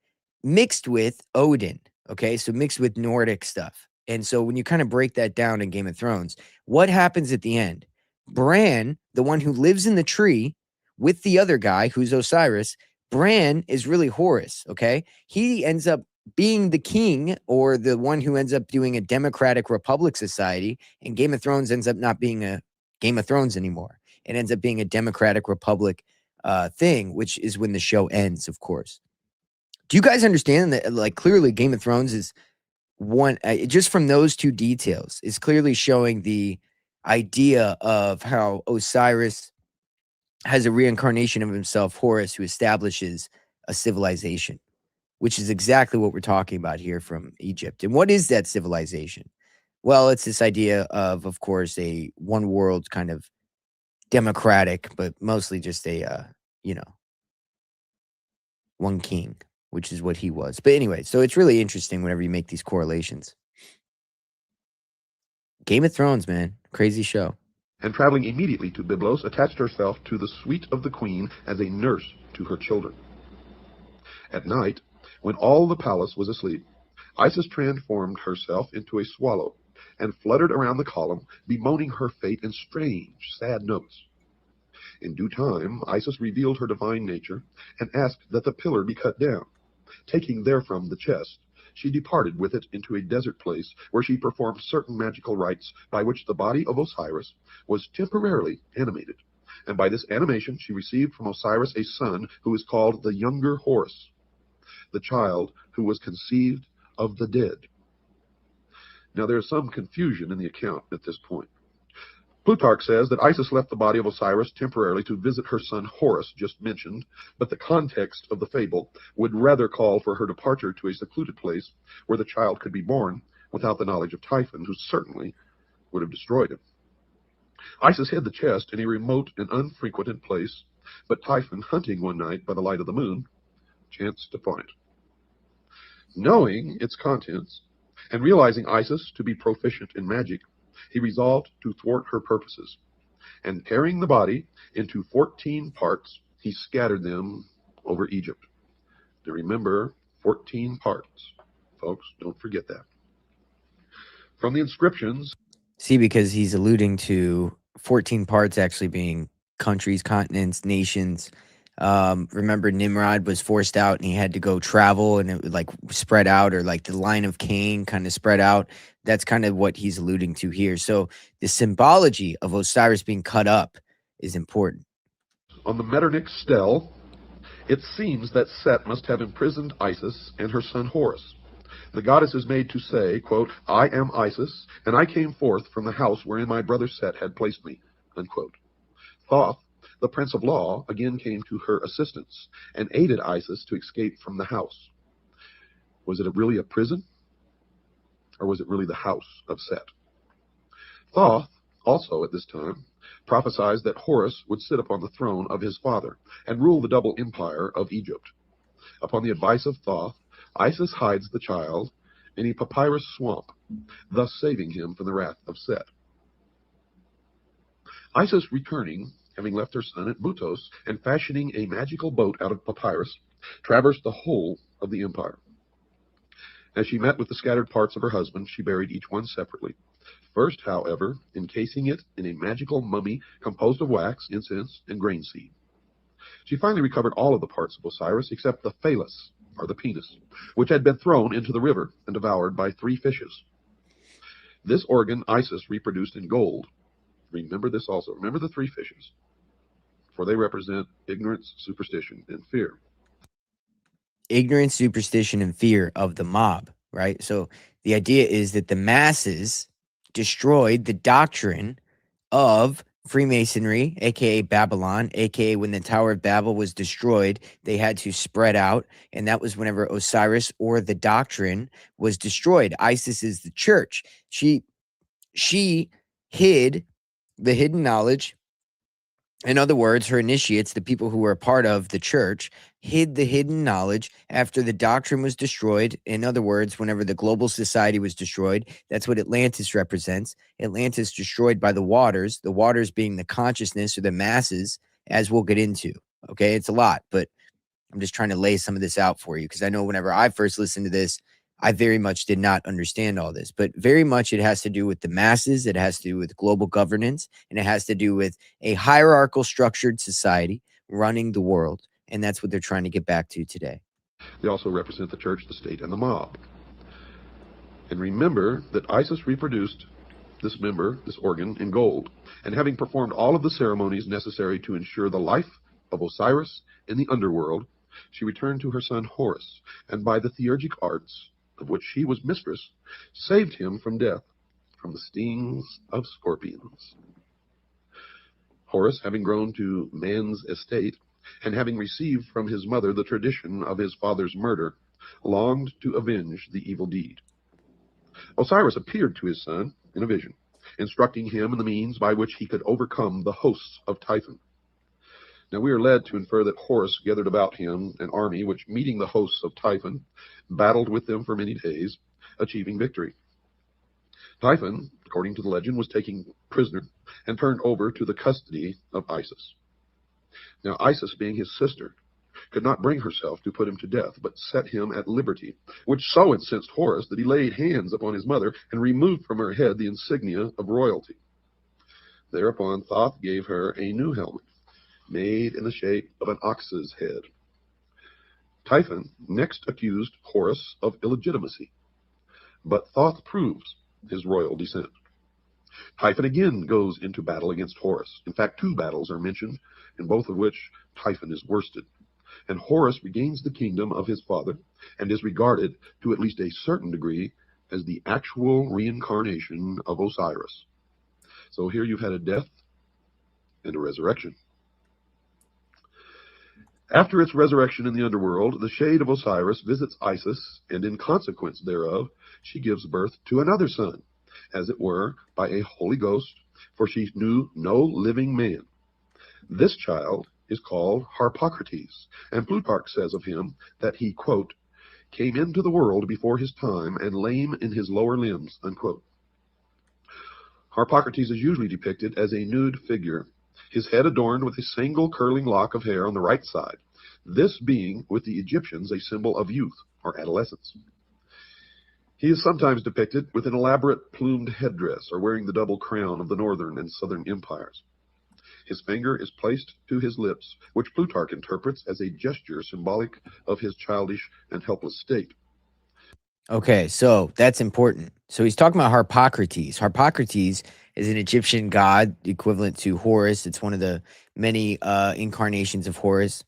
Mixed with Odin, okay? So mixed with Nordic stuff. And so when you kind of break that down in Game of Thrones, what happens at the end? Bran, the one who lives in the tree with the other guy who's Osiris, Bran is really Horus, okay? He ends up being the king or the one who ends up doing a democratic republic society, and Game of Thrones ends up not being a Game of Thrones anymore. It ends up being a democratic republic thing, which is when the show ends, of course. Do you guys understand that, like, clearly Game of Thrones is one, just from those two details, is clearly showing the idea of how Osiris has a reincarnation of himself, Horus, who establishes a civilization, which is exactly what we're talking about here from Egypt. And what is that civilization? Well, it's this idea of course, a one world kind of democratic, but mostly just a, one king, which is what he was. But anyway, so it's really interesting whenever you make these correlations. Game of Thrones, man. Crazy show. And traveling immediately to Byblos, attached herself to the suite of the queen as a nurse to her children. At night, when all the palace was asleep, Isis transformed herself into a swallow and fluttered around the column, bemoaning her fate in strange, sad notes. In due time, Isis revealed her divine nature and asked that the pillar be cut down. Taking therefrom the chest, she departed with it into a desert place, where she performed certain magical rites by which the body of Osiris was temporarily animated. And by this animation she received from Osiris a son who is called the younger Horus, the child who was conceived of the dead. Now there is some confusion in the account at this point. Plutarch says that Isis left the body of Osiris temporarily to visit her son Horus, just mentioned, but the context of the fable would rather call for her departure to a secluded place where the child could be born without the knowledge of Typhon, who certainly would have destroyed him. Isis hid the chest in a remote and unfrequented place, but Typhon, hunting one night by the light of the moon, chanced upon it. Knowing its contents, and realizing Isis to be proficient in magic, he resolved to thwart her purposes, and tearing the body into 14 parts, he scattered them over Egypt. Now remember, 14 parts, folks, don't forget that. From the inscriptions... See, because he's alluding to 14 parts actually being countries, continents, nations. Remember, Nimrod was forced out and he had to go travel, and it would like spread out, or like the line of Cain kind of spread out. That's kind of what he's alluding to here. So the symbology of Osiris being cut up is important. On the Metternich stele, it seems that Set must have imprisoned Isis and her son Horus. The goddess is made to say, quote, "I am Isis, and I came forth from the house wherein my brother Set had placed me," unquote. Thoth, the prince of law, again came to her assistance and aided Isis to escape from the house. Was it really a prison? Or was it really the house of Set? Thoth, also at this time, prophesied that Horus would sit upon the throne of his father and rule the double empire of Egypt. Upon the advice of Thoth, Isis hides the child in a papyrus swamp, thus saving him from the wrath of Set. Isis, returning, having left her son at Butos, and fashioning a magical boat out of papyrus, traversed the whole of the empire. As she met with the scattered parts of her husband, she buried each one separately. First, however, encasing it in a magical mummy composed of wax, incense, and grain seed. She finally recovered all of the parts of Osiris except the phallus, or the penis, which had been thrown into the river and devoured by 3 fishes. This organ Isis reproduced in gold. Remember this also. Remember the 3 fishes, for they represent ignorance, superstition, and fear. Ignorance, superstition, and fear of the mob, right? So the idea is that the masses destroyed the doctrine of Freemasonry, aka Babylon, aka when the Tower of Babel was destroyed, they had to spread out, and that was whenever Osiris or the doctrine was destroyed. Isis is the church. She hid the hidden knowledge. In other words, her initiates, the people who were a part of the church, hid the hidden knowledge after the doctrine was destroyed. In other words, whenever the global society was destroyed, that's what Atlantis represents. Atlantis destroyed by the waters being the consciousness or the masses, as we'll get into. Okay, it's a lot, but I'm just trying to lay some of this out for you, because I know whenever I first listened to this, I very much did not understand all this, but very much it has to do with the masses. It has to do with global governance, and it has to do with a hierarchical structured society running the world. And that's what they're trying to get back to today. They also represent the church, the state, and the mob. And remember that Isis reproduced this organ, in gold, and having performed all of the ceremonies necessary to ensure the life of Osiris in the underworld, she returned to her son Horus, and by the theurgic arts of which she was mistress, saved him from death, from the stings of scorpions. Horus, having grown to man's estate, and having received from his mother the tradition of his father's murder, longed to avenge the evil deed. Osiris appeared to his son in a vision, instructing him in the means by which he could overcome the hosts of Typhon. Now we are led to infer that Horus gathered about him an army which, meeting the hosts of Typhon, battled with them for many days, achieving victory. Typhon, according to the legend, was taken prisoner and turned over to the custody of Isis. Now Isis, being his sister, could not bring herself to put him to death, but set him at liberty, which so incensed Horus that he laid hands upon his mother and removed from her head the insignia of royalty. Thereupon Thoth gave her a new helmet, made in the shape of an ox's head. Typhon next accused Horus of illegitimacy, but Thoth proves his royal descent. Typhon again goes into battle against Horus. In fact, 2 battles are mentioned, in both of which Typhon is worsted. And Horus regains the kingdom of his father and is regarded, to at least a certain degree, as the actual reincarnation of Osiris. So here you've had a death and a resurrection. After its resurrection in the underworld, the shade of Osiris visits Isis, and in consequence thereof, she gives birth to another son, as it were, by a Holy Ghost, for she knew no living man. This child is called Harpocrates, and Plutarch says of him that he, quote, came into the world before his time and lame in his lower limbs, unquote. Harpocrates is usually depicted as a nude figure, his head adorned with a single curling lock of hair on the right side, this being, with the Egyptians, a symbol of youth or adolescence. He is sometimes depicted with an elaborate plumed headdress or wearing the double crown of the northern and southern empires. His finger is placed to his lips, which Plutarch interprets as a gesture symbolic of his childish and helpless state. Okay, so that's important. So he's talking about Harpocrates. Harpocrates is an Egyptian god equivalent to Horus. It's one of the many incarnations of Horus,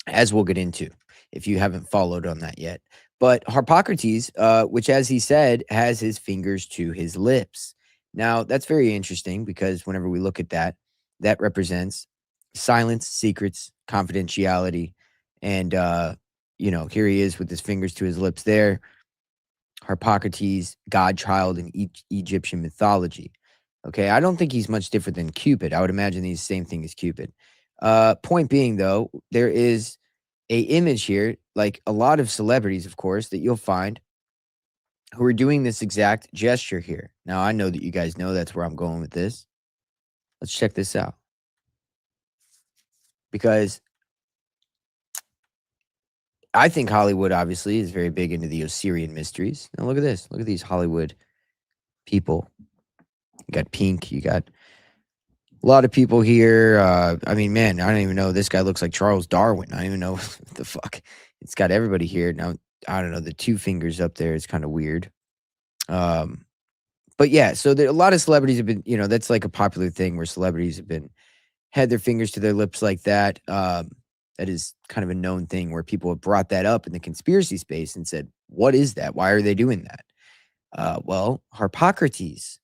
as we'll get into if you haven't followed on that yet. But Harpocrates, which, as he said, has his fingers to his lips. Now, that's very interesting because whenever we look at that, that represents silence, secrets, confidentiality. And, here he is with his fingers to his lips there. Harpocrates, godchild in Egyptian mythology. Okay, I don't think he's much different than Cupid. I would imagine he's the same thing as Cupid. Point being, though, there is a image here, like a lot of celebrities, of course, that you'll find who are doing this exact gesture here. Now, I know that you guys know that's where I'm going with this. Let's check this out. Because I think Hollywood, obviously, is very big into the Osirian mysteries. Now, look at this. Look at these Hollywood people. You got Pink. You got a lot of people here. I mean, man, I don't even know. This guy looks like Charles Darwin. I don't even know what the fuck. It's got everybody here. Now, I don't know. The 2 fingers up there is kind of weird. But yeah, so a lot of celebrities have been, that's like a popular thing where celebrities have had their fingers to their lips like that. That is kind of a known thing where people have brought that up in the conspiracy space and said, what is that? Why are they doing that? Well, Harpocrates.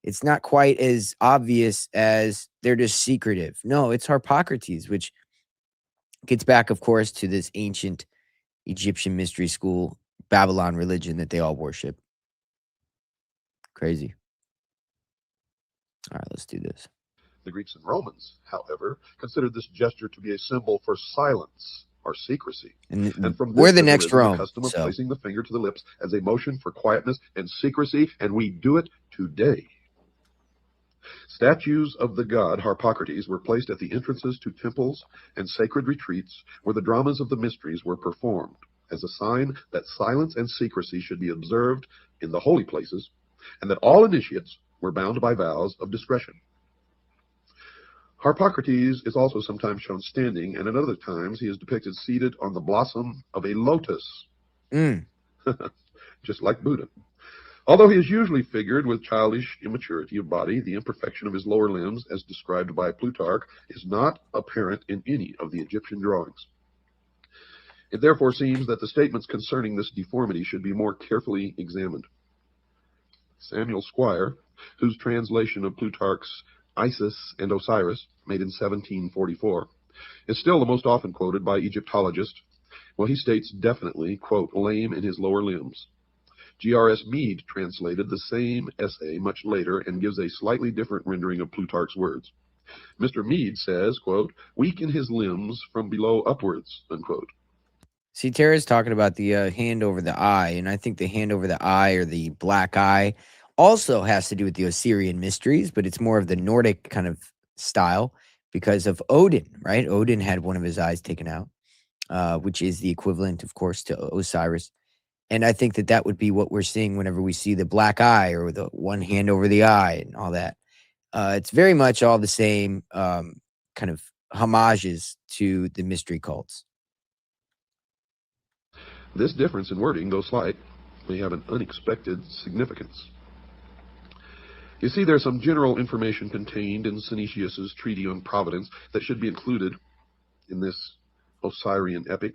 It's not quite as obvious as they're just secretive. No, it's Harpocrates, which gets back, of course, to this ancient Egyptian mystery school, Babylon religion that they all worship. Crazy. All right, let's do this. The Greeks and Romans, however, considered this gesture to be a symbol for silence or secrecy. And from we're this the has next arisen Rome. the custom of So placing the finger to the lips as a motion for quietness and secrecy, and we do it today. Statues of the god Harpocrates were placed at the entrances to temples and sacred retreats where the dramas of the mysteries were performed, as a sign that silence and secrecy should be observed in the holy places, and that all initiates were bound by vows of discretion. Harpocrates is also sometimes shown standing, and at other times he is depicted seated on the blossom of a lotus, just like Buddha. Although he is usually figured with childish immaturity of body, the imperfection of his lower limbs, as described by Plutarch, is not apparent in any of the Egyptian drawings. It therefore seems that the statements concerning this deformity should be more carefully examined. Samuel Squire, whose translation of Plutarch's Isis and Osiris, made in 1744, is still the most often quoted by Egyptologists. Well, he states definitely, quote, lame in his lower limbs. G.R.S. Mead translated the same essay much later and gives a slightly different rendering of Plutarch's words. Mr. Mead says, quote, weak in his limbs from below upwards, unquote. See, Tara's talking about the hand over the eye, and I think the hand over the eye or the black eye also has to do with the Osirian mysteries, but it's more of the Nordic kind of style because of Odin, right? Odin had one of his eyes taken out, which is the equivalent, of course, to Osiris. And I think that would be what we're seeing whenever we see the black eye or the one hand over the eye and all that. It's very much all the same kind of homages to the mystery cults. This difference in wording, though slight, may have an unexpected significance. You see, there's some general information contained in Synesius's treatise on providence that should be included in this Osirian epic.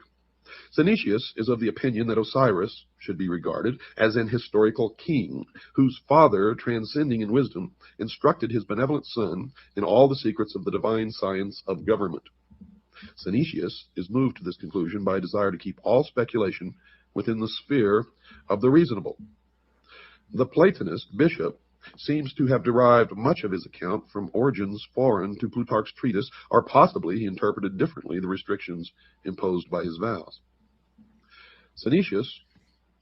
Synesius is of the opinion that Osiris should be regarded as an historical king, whose father, transcending in wisdom, instructed his benevolent son in all the secrets of the divine science of government. Synesius is moved to this conclusion by a desire to keep all speculation within the sphere of the reasonable. The Platonist bishop seems to have derived much of his account from origins foreign to Plutarch's treatise, or possibly he interpreted differently the restrictions imposed by his vows. Synesius,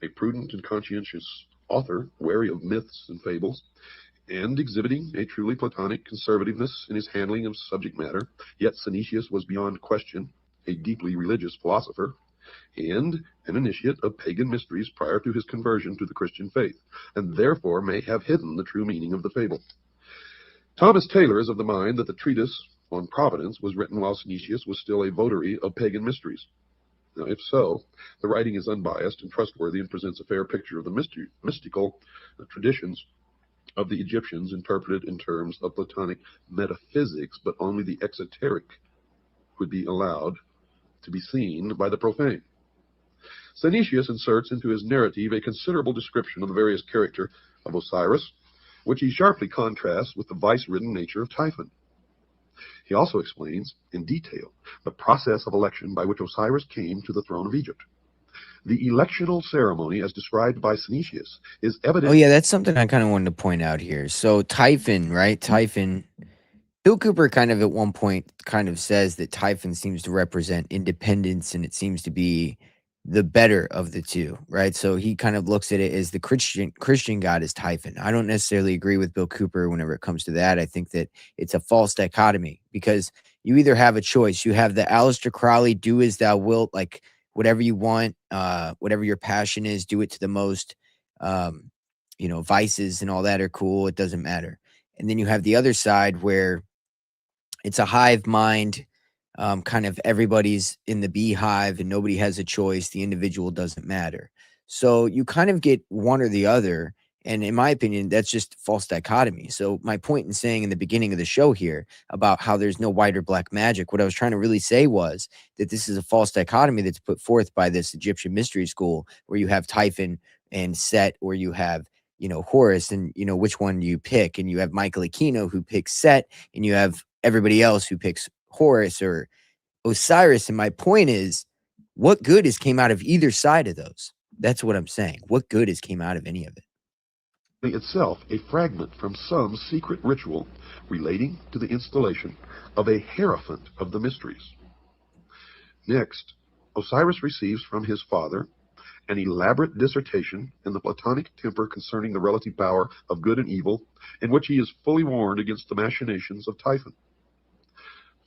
a prudent and conscientious author, wary of myths and fables, and exhibiting a truly Platonic conservativeness in his handling of subject matter, yet Synesius was beyond question a deeply religious philosopher, and an initiate of pagan mysteries prior to his conversion to the Christian faith, and therefore may have hidden the true meaning of the fable. Thomas Taylor is of the mind that the treatise on providence was written while Synesius was still a votary of pagan mysteries. Now, if so, the writing is unbiased and trustworthy and presents a fair picture of the mystical traditions of the Egyptians interpreted in terms of Platonic metaphysics, but only the exoteric would be allowed to be seen by the profane. Synesius inserts into his narrative a considerable description of the various character of Osiris, which he sharply contrasts with the vice-ridden nature of Typhon. He also explains in detail the process of election by which Osiris came to the throne of Egypt. The electional ceremony, as described by Synesius, is evident. Oh yeah, that's something I kind of wanted to point out here. So Typhon, right? Typhon. Bill Cooper kind of at one point kind of says that Typhon seems to represent independence, and it seems to be the better of the two, right? So he kind of looks at it as the Christian god is Typhon. I don't necessarily agree with Bill Cooper whenever it comes to that. I think that it's a false dichotomy, because you either have a choice. You have the Aleister Crowley, do as thou wilt, like whatever you want, whatever your passion is, do it to the most. Vices and all that are cool. It doesn't matter. And then you have the other side where it's a hive mind, kind of everybody's in the beehive and nobody has a choice. The individual doesn't matter. So you kind of get one or the other. And in my opinion, that's just false dichotomy. So my point in saying in the beginning of the show here about how there's no white or black magic, what I was trying to really say was that this is a false dichotomy that's put forth by this Egyptian mystery school, where you have Typhon and Set, or you have, Horus, and, which one do you pick? And you have Michael Aquino who picks Set, and you have everybody else who picks Horus or Osiris. And my point is, what good has came out of either side of those? That's what I'm saying. What good has came out of any of it? Itself a fragment from some secret ritual relating to the installation of a hierophant of the mysteries. Next, Osiris receives from his father an elaborate dissertation in the Platonic temper concerning the relative power of good and evil, in which he is fully warned against the machinations of Typhon.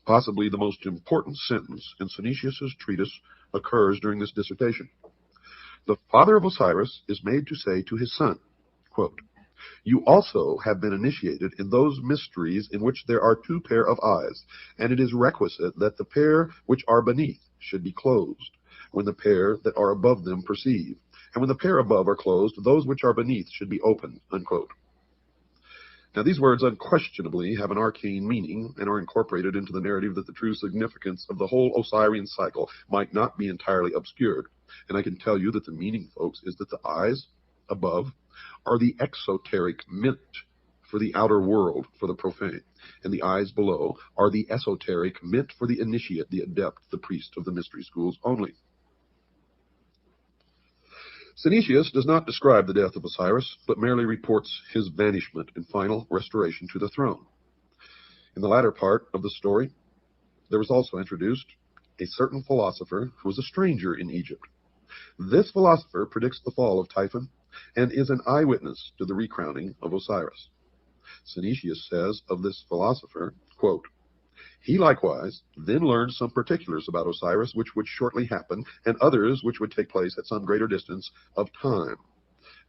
Possibly the most important sentence in Synesius's treatise occurs during this dissertation. The father of Osiris is made to say to his son, quote, "You also have been initiated in those mysteries in which there are two pair of eyes, and it is requisite that the pair which are beneath should be closed, when the pair that are above them perceive, and when the pair above are closed, those which are beneath should be opened," unquote. Now, these words unquestionably have an arcane meaning and are incorporated into the narrative that the true significance of the whole Osirian cycle might not be entirely obscured. And I can tell you that the meaning, folks, is that the eyes above are the exoteric meant for the outer world, for the profane, and the eyes below are the esoteric meant for the initiate, the adept, the priest of the mystery schools only. Synesius does not describe the death of Osiris, but merely reports his banishment and final restoration to the throne. In the latter part of the story, there was also introduced a certain philosopher who was a stranger in Egypt. This philosopher predicts the fall of Typhon and is an eyewitness to the recrowning of Osiris. Synesius says of this philosopher, quote, "He likewise then learned some particulars about Osiris which would shortly happen, and others which would take place at some greater distance of time.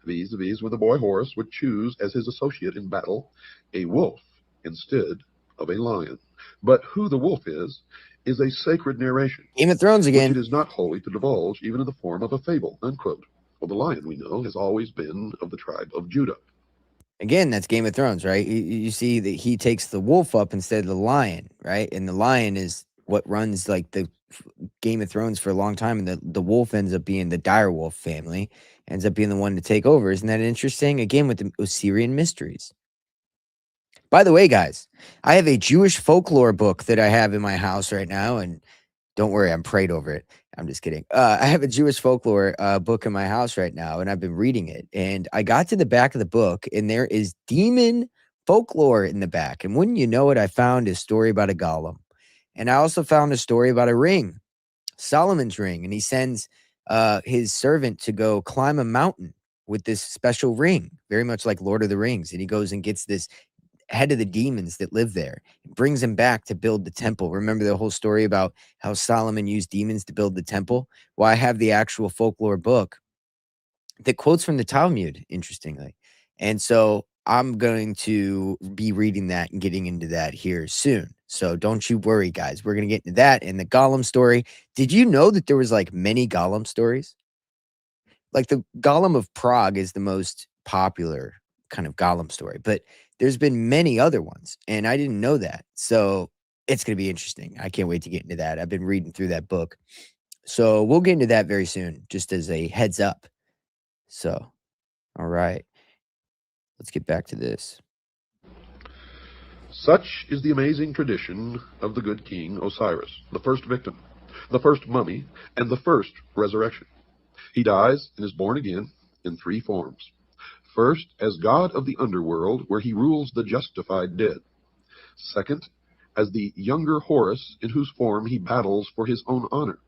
Vis-a-vis when the boy Horus would choose as his associate in battle a wolf instead of a lion. But who the wolf is is a sacred narration, Game of Thrones which again. it is not holy to divulge, even in the form of a fable, unquote. Well, the lion, we know, has always been of the tribe of Judah. Again, that's Game of Thrones, right? You see that he takes the wolf up instead of the lion, right? And the lion is what runs like the Game of Thrones for a long time, and the wolf ends up being the direwolf family, ends up being the one to take over. Isn't that interesting? Again, with the Osirian mysteries. By the way, guys, I have a Jewish folklore book that I have in my house right now, and don't worry, I'm prayed over it. I'm just kidding. I have a Jewish folklore book in my house right now, and I've been reading it. And I got to the back of the book, and there is demon folklore in the back. And wouldn't you know it, I found a story about a golem. And I also found a story about a ring, Solomon's ring. And he sends his servant to go climb a mountain with this special ring, very much like Lord of the Rings. And he goes and gets this head of the demons that live there, brings him back to build the temple. Remember the whole story about how Solomon used demons to build the temple? Well, I have the actual folklore book that quotes from the Talmud, interestingly. And so I'm going to be reading that and getting into that here soon. So don't you worry, guys. We're going to get into that and the Gollum story. Did you know that there was like many Gollum stories? Like the Gollum of Prague is the most popular kind of Gollum story, but there's been many other ones, and I didn't know that. So it's going to be interesting. I can't wait to get into that. I've been reading through that book. So we'll get into that very soon, just as a heads up. So, all right. Let's get back to this. Such is the amazing tradition of the good king Osiris, the first victim, the first mummy, and the first resurrection. He dies and is born again in three forms. First, as god of the underworld, where he rules the justified dead. Second, as the younger Horus, in whose form he battles for his own honor.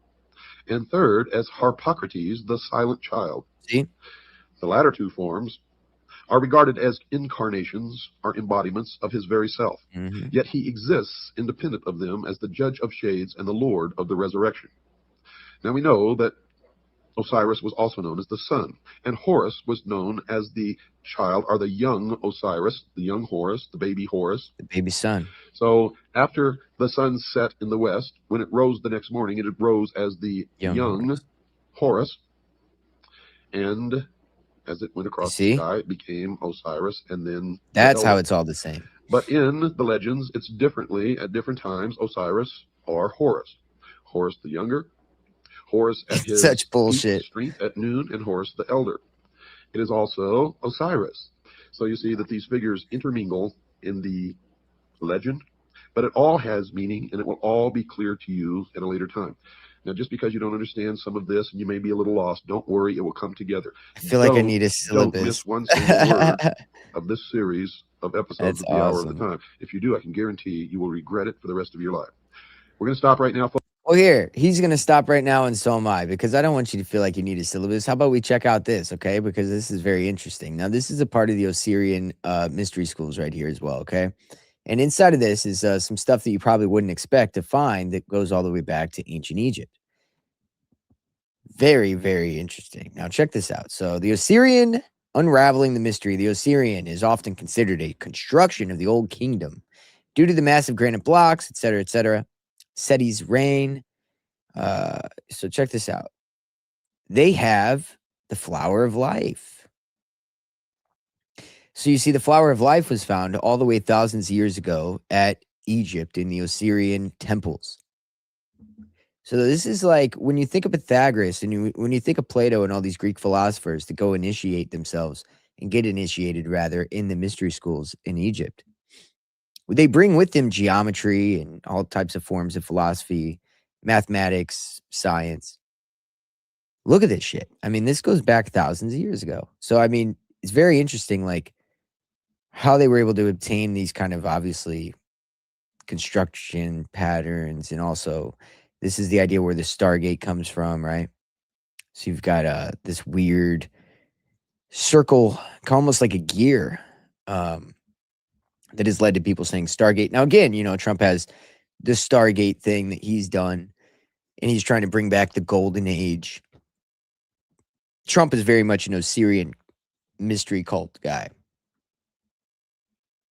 And third, as Harpocrates, the silent child. See? The latter two forms are regarded as incarnations, or embodiments of his very self. Mm-hmm. Yet he exists independent of them as the judge of shades and the lord of the resurrection. Now we know that Osiris was also known as the sun, and Horus was known as the child, or the young Osiris, the young Horus, the baby Horus. The baby sun. So after the sun set in the west, when it rose the next morning, it rose as the young Horus. And as it went across the sky, it became Osiris, and then that's how it's all the same. But in the legends, it's differently at different times, Osiris or Horus. Horus the younger, Horus at his such bullshit strength at noon, and Horus the elder. It is also Osiris. So you see that these figures intermingle in the legend, but it all has meaning, and it will all be clear to you at a later time. Now, just because you don't understand some of this and you may be a little lost, don't worry, it will come together. I feel like I need a syllabus. Don't miss one single word of this series of episodes That's of the Hour of the Time. If you do, I can guarantee you will regret it for the rest of your life. We're going to stop right now, folks. Well, here, he's going to stop right now, and so am I, because I don't want you to feel like you need a syllabus. How about we check out this, okay? Because this is very interesting. Now, this is a part of the Osirian mystery schools right here as well, okay? And inside of this is some stuff that you probably wouldn't expect to find that goes all the way back to ancient Egypt. Very, very interesting. Now, check this out. So, the Osirian, unraveling the mystery, the Osirian is often considered a construction of the Old Kingdom due to the massive granite blocks, etc., etc., Seti's reign. So check this out. They have the flower of life. So you see, the flower of life was found all the way thousands of years ago at Egypt in the Osirian temples. So this is like when you think of Pythagoras and when you think of Plato and all these Greek philosophers that go initiate themselves and get initiated rather in the mystery schools in Egypt. They bring with them geometry and all types of forms of philosophy, mathematics, science. Look at this shit. I mean, this goes back thousands of years ago. So, I mean, it's very interesting, like, how they were able to obtain these kind of, obviously, construction patterns. And also, this is the idea where the Stargate comes from, right? So you've got this weird circle, almost like a gear, that has led to people saying Stargate. Now, again, you know, Trump has the Stargate thing that he's done, and he's trying to bring back the golden age. Trump is very much an Osirian mystery cult guy.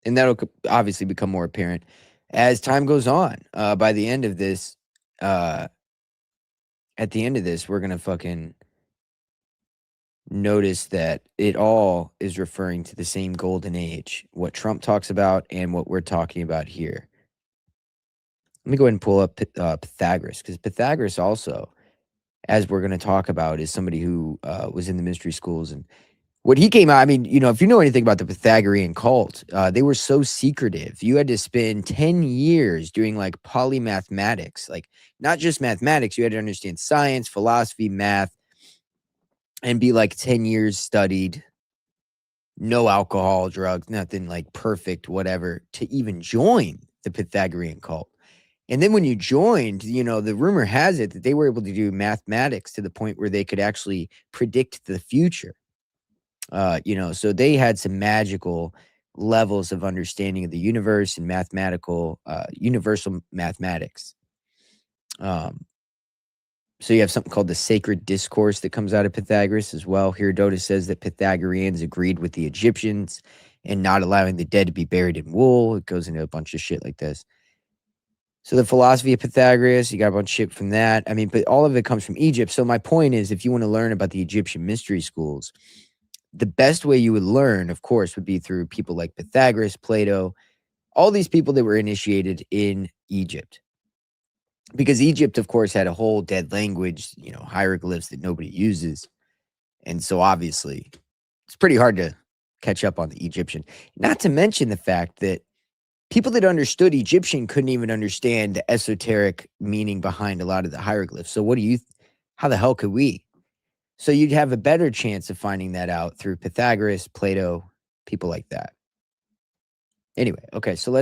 And that'll obviously become more apparent as time goes on. By the end of this, at the end of this, we're going to fucking notice that it all is referring to the same golden age, what Trump talks about and what we're talking about here. Let me go ahead and pull up Pythagoras, because Pythagoras also, as we're going to talk about, is somebody who was in the mystery schools. And what he came out, I mean, if you know anything about the Pythagorean cult, they were so secretive. You had to spend 10 years doing like polymathematics, like not just mathematics. You had to understand science, philosophy, math, and be like 10 years studied, no alcohol, drugs, nothing, like perfect, whatever, to even join the Pythagorean cult. And then when you joined, the rumor has it that they were able to do mathematics to the point where they could actually predict the future. So they had some magical levels of understanding of the universe and mathematical, universal mathematics. So you have something called the sacred discourse that comes out of Pythagoras as well. Herodotus says that Pythagoreans agreed with the Egyptians in not allowing the dead to be buried in wool. It goes into a bunch of shit like this. So the philosophy of Pythagoras, you got a bunch of shit from that. I mean, but all of it comes from Egypt. So my point is, if you want to learn about the Egyptian mystery schools, the best way you would learn, of course, would be through people like Pythagoras, Plato, all these people that were initiated in Egypt. Because Egypt, of course, had a whole dead language, hieroglyphs that nobody uses. And so obviously, it's pretty hard to catch up on the Egyptian. Not to mention the fact that people that understood Egyptian couldn't even understand the esoteric meaning behind a lot of the hieroglyphs. So how the hell could we? So you'd have a better chance of finding that out through Pythagoras, Plato, people like that. Anyway, okay, so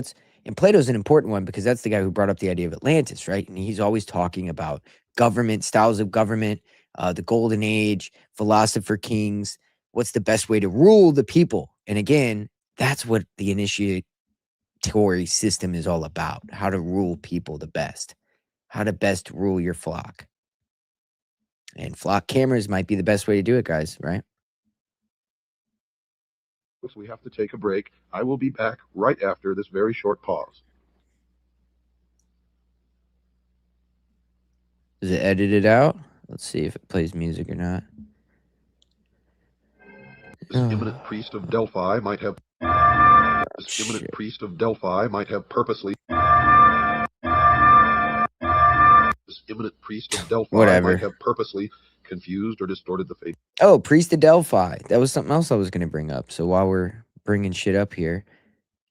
and Plato's an important one because that's the guy who brought up the idea of Atlantis, right? And he's always talking about government, styles of government, the golden age, philosopher kings, what's the best way to rule the people. And again, that's what the initiatory system is all about, how to rule people the best, how to best rule your flock. And flock cameras might be the best way to do it, guys, right? We have to take a break. I will be back right after this very short pause. Does it edit it out? Let's see if it plays music or not. This eminent priest of Delphi might have purposely confused or distorted the faith. Oh, priest of Delphi. That was something else I was going to bring up. So while we're bringing shit up here,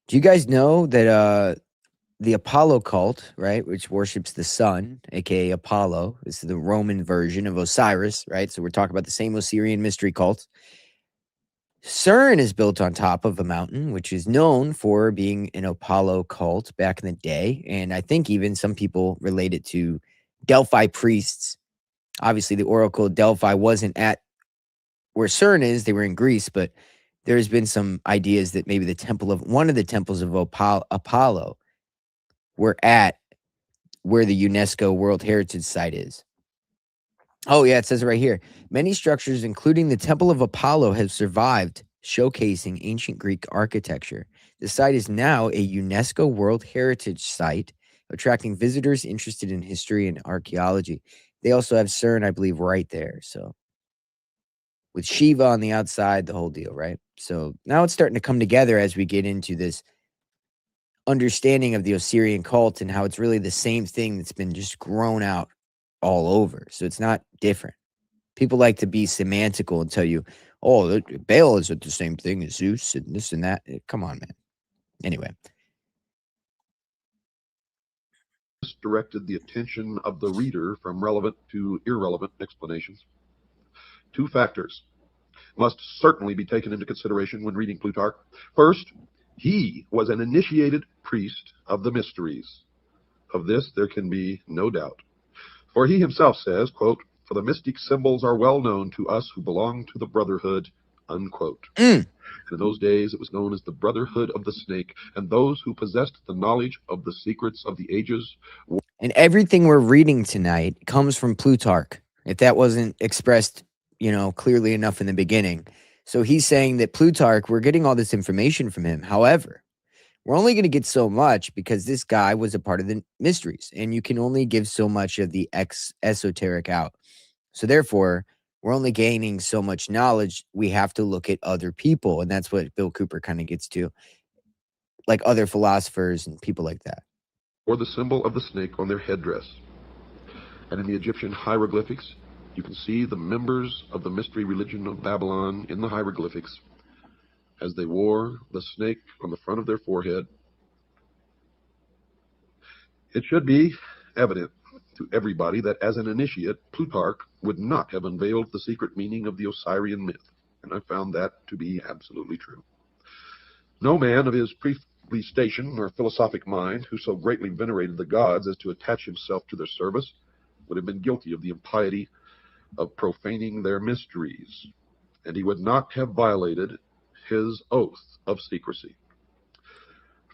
do you guys know that the Apollo cult, right, which worships the sun, aka Apollo, is the Roman version of Osiris, right? So we're talking about the same Osirian mystery cult. CERN is built on top of a mountain, which is known for being an Apollo cult back in the day. And I think even some people relate it to Delphi priests. Obviously, the Oracle of Delphi wasn't at where CERN is. They were in Greece, but there's been some ideas that maybe one of the temples of Apollo were at where the UNESCO World Heritage Site is. Oh, yeah, it says it right here. Many structures, including the Temple of Apollo, have survived, showcasing ancient Greek architecture. The site is now a UNESCO World Heritage Site, attracting visitors interested in history and archaeology. They also have CERN, I believe, right there. So with Shiva on the outside, the whole deal, right? So now it's starting to come together as we get into this understanding of the Osirian cult and how it's really the same thing that's been just grown out all over. So it's not different. People like to be semantical and tell you, oh, Baal isn't the same thing as Zeus and this and that. Come on, man. Anyway. This directed the attention of the reader from relevant to irrelevant explanations. Two factors must certainly be taken into consideration when reading Plutarch. First, he was an initiated priest of the mysteries. Of this there can be no doubt. For he himself says, quote, "For the mystic symbols are well known to us who belong to the brotherhood," unquote. In those days it was known as the Brotherhood of the Snake, and those who possessed the knowledge of the secrets of the ages. And everything we're reading tonight comes from Plutarch, if that wasn't expressed, clearly enough in the beginning. So he's saying that Plutarch, we're getting all this information from him. However, we're only going to get so much because this guy was a part of the mysteries, and you can only give so much of the esoteric out. So therefore, we're only gaining so much knowledge. We have to look at other people, and that's what Bill Cooper kind of gets to, like other philosophers and people like that. Or the symbol of the snake on their headdress. And in the Egyptian hieroglyphics, you can see the members of the mystery religion of Babylon in the hieroglyphics as they wore the snake on the front of their forehead. It should be evident to everybody that as an initiate, Plutarch would not have unveiled the secret meaning of the Osirian myth, and I found that to be absolutely true. No man of his priestly station or philosophic mind who so greatly venerated the gods as to attach himself to their service would have been guilty of the impiety of profaning their mysteries, and he would not have violated his oath of secrecy.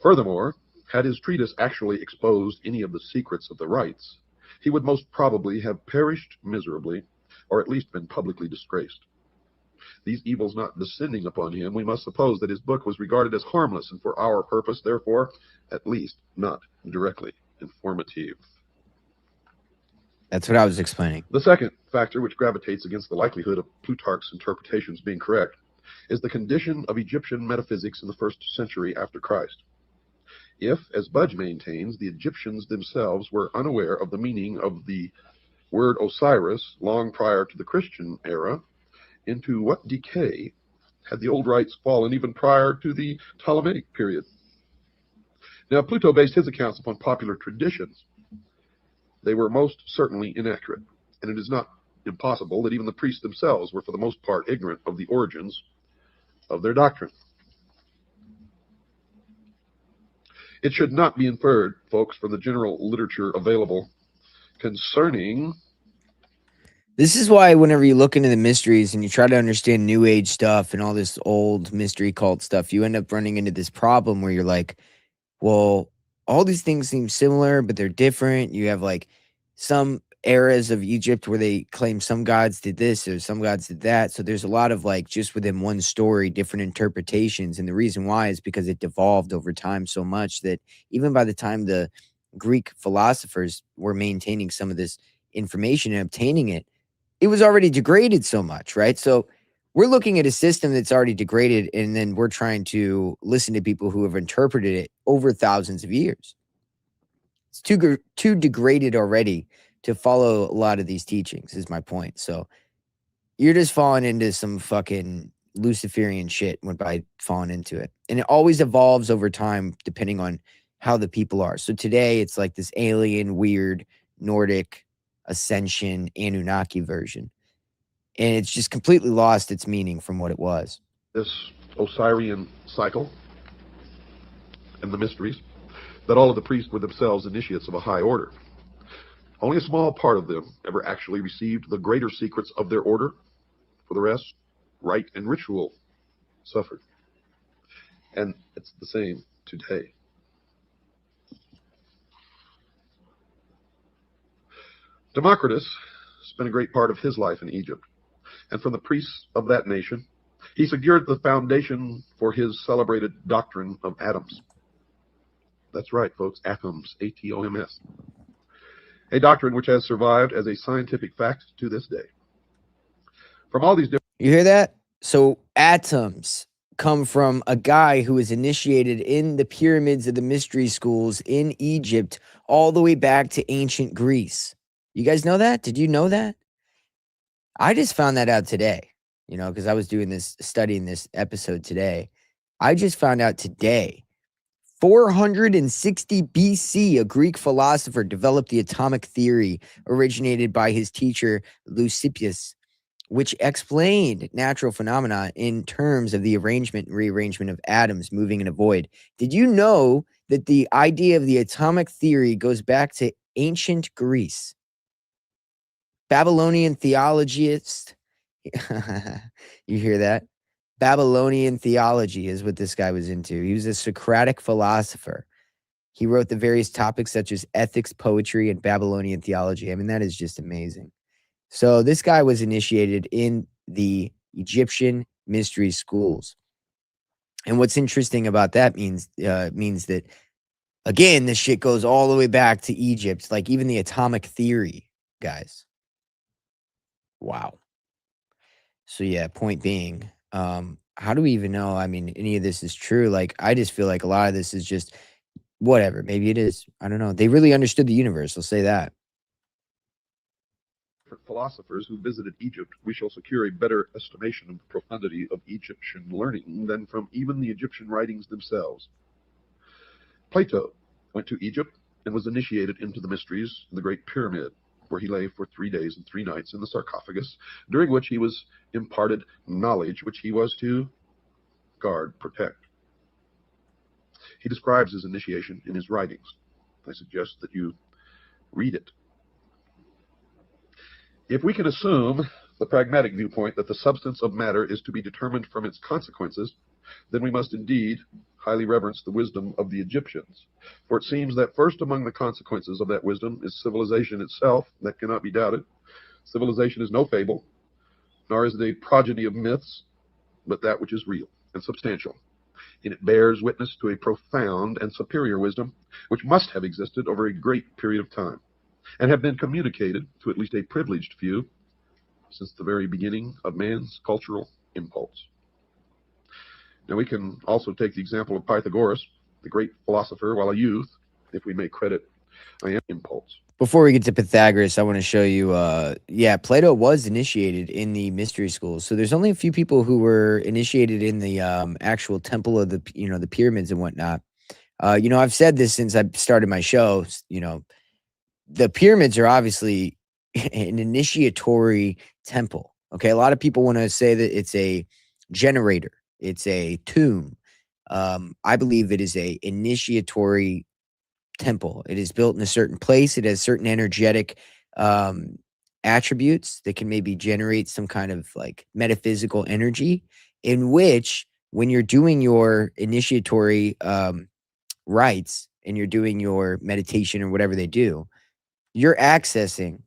Furthermore, had his treatise actually exposed any of the secrets of the rites, he would most probably have perished miserably, or at least been publicly disgraced. These evils not descending upon him, we must suppose that his book was regarded as harmless, and for our purpose, therefore, at least not directly informative. That's what I was explaining. The second factor which gravitates against the likelihood of Plutarch's interpretations being correct is the condition of Egyptian metaphysics in the 1st century after Christ. If, as Budge maintains, the Egyptians themselves were unaware of the meaning of the word Osiris long prior to the Christian era, into what decay had the old rites fallen even prior to the Ptolemaic period? Now, Pluto based his accounts upon popular traditions. They were most certainly inaccurate, and it is not impossible that even the priests themselves were for the most part ignorant of the origins of their doctrine. It should not be inferred, folks, from the general literature available concerning... This is why whenever you look into the mysteries and you try to understand New Age stuff and all this old mystery cult stuff, you end up running into this problem where you're like, well, all these things seem similar, but they're different. You have like some eras of Egypt where they claim some gods did this or some gods did that. So there's a lot of like just within one story, different interpretations. And the reason why is because it devolved over time so much that even by the time the Greek philosophers were maintaining some of this information and obtaining it, it was already degraded so much, right? So we're looking at a system that's already degraded, and then we're trying to listen to people who have interpreted it over thousands of years. It's too degraded already to follow a lot of these teachings, is my point. So you're just falling into some fucking Luciferian shit by falling into it. And it always evolves over time depending on how the people are. So today it's like this alien, weird, Nordic, Ascension, Anunnaki version. And it's just completely lost its meaning from what it was. This Osirian cycle and the mysteries, that all of the priests were themselves initiates of a high order. Only a small part of them ever actually received the greater secrets of their order. For the rest, rite and ritual suffered. And it's the same today. Democritus spent a great part of his life in Egypt, and from the priests of that nation, he secured the foundation for his celebrated doctrine of atoms. That's right, folks, atoms, A-T-O-M-S. A doctrine which has survived as a scientific fact to this day. From all these different... You hear that? So atoms come from a guy who was initiated in the pyramids of the mystery schools in Egypt all the way back to ancient Greece. You guys know that? Did you know that? I just found that out today, because I was studying this episode today. I just found out today, 460 BC, a Greek philosopher developed the atomic theory originated by his teacher Leucippus, which explained natural phenomena in terms of the arrangement and rearrangement of atoms moving in a void. Did you know that the idea of the atomic theory goes back to ancient Greece? Babylonian theologist. You hear that? Babylonian theology is what this guy was into. He was a Socratic philosopher. He wrote the various topics such as ethics, poetry, and Babylonian theology. I mean, that is just amazing. So this guy was initiated in the Egyptian mystery schools. And what's interesting about that means that, again, this shit goes all the way back to Egypt, like even the atomic theory, guys. Wow. So yeah, point being, how do we even know? I mean, any of this is true? Like, I just feel like a lot of this is just whatever. Maybe it is. I don't know. They really understood the universe. I'll say that. Philosophers who visited Egypt, we shall secure a better estimation of the profundity of Egyptian learning than from even the Egyptian writings themselves. Plato went to Egypt and was initiated into the mysteries in the Great Pyramid, where he lay for 3 days and 3 nights in the sarcophagus, during which he was imparted knowledge which he was to guard, protect. He describes his initiation in his writings. I suggest that you read it. If we can assume the pragmatic viewpoint that the substance of matter is to be determined from its consequences, then we must indeed highly reverence the wisdom of the Egyptians. For it seems that first among the consequences of that wisdom is civilization itself. That cannot be doubted. Civilization is no fable, nor is it a progeny of myths, but that which is real and substantial. And it bears witness to a profound and superior wisdom, which must have existed over a great period of time, and have been communicated to at least a privileged few since the very beginning of man's cultural impulse. Now, we can also take the example of Pythagoras, the great philosopher, while a youth, if we may credit impulse. Before we get to Pythagoras, I want to show you, yeah, Plato was initiated in the mystery schools. So there's only a few people who were initiated in the actual temple of the, the pyramids and whatnot. I've said this since I started my show. The pyramids are obviously an initiatory temple. Okay, a lot of people want to say that it's a generator, it's a tomb. I believe it is a initiatory temple. It is built in a certain place. It has certain energetic attributes that can maybe generate some kind of like metaphysical energy, in which when you're doing your initiatory rites and you're doing your meditation or whatever they do, you're accessing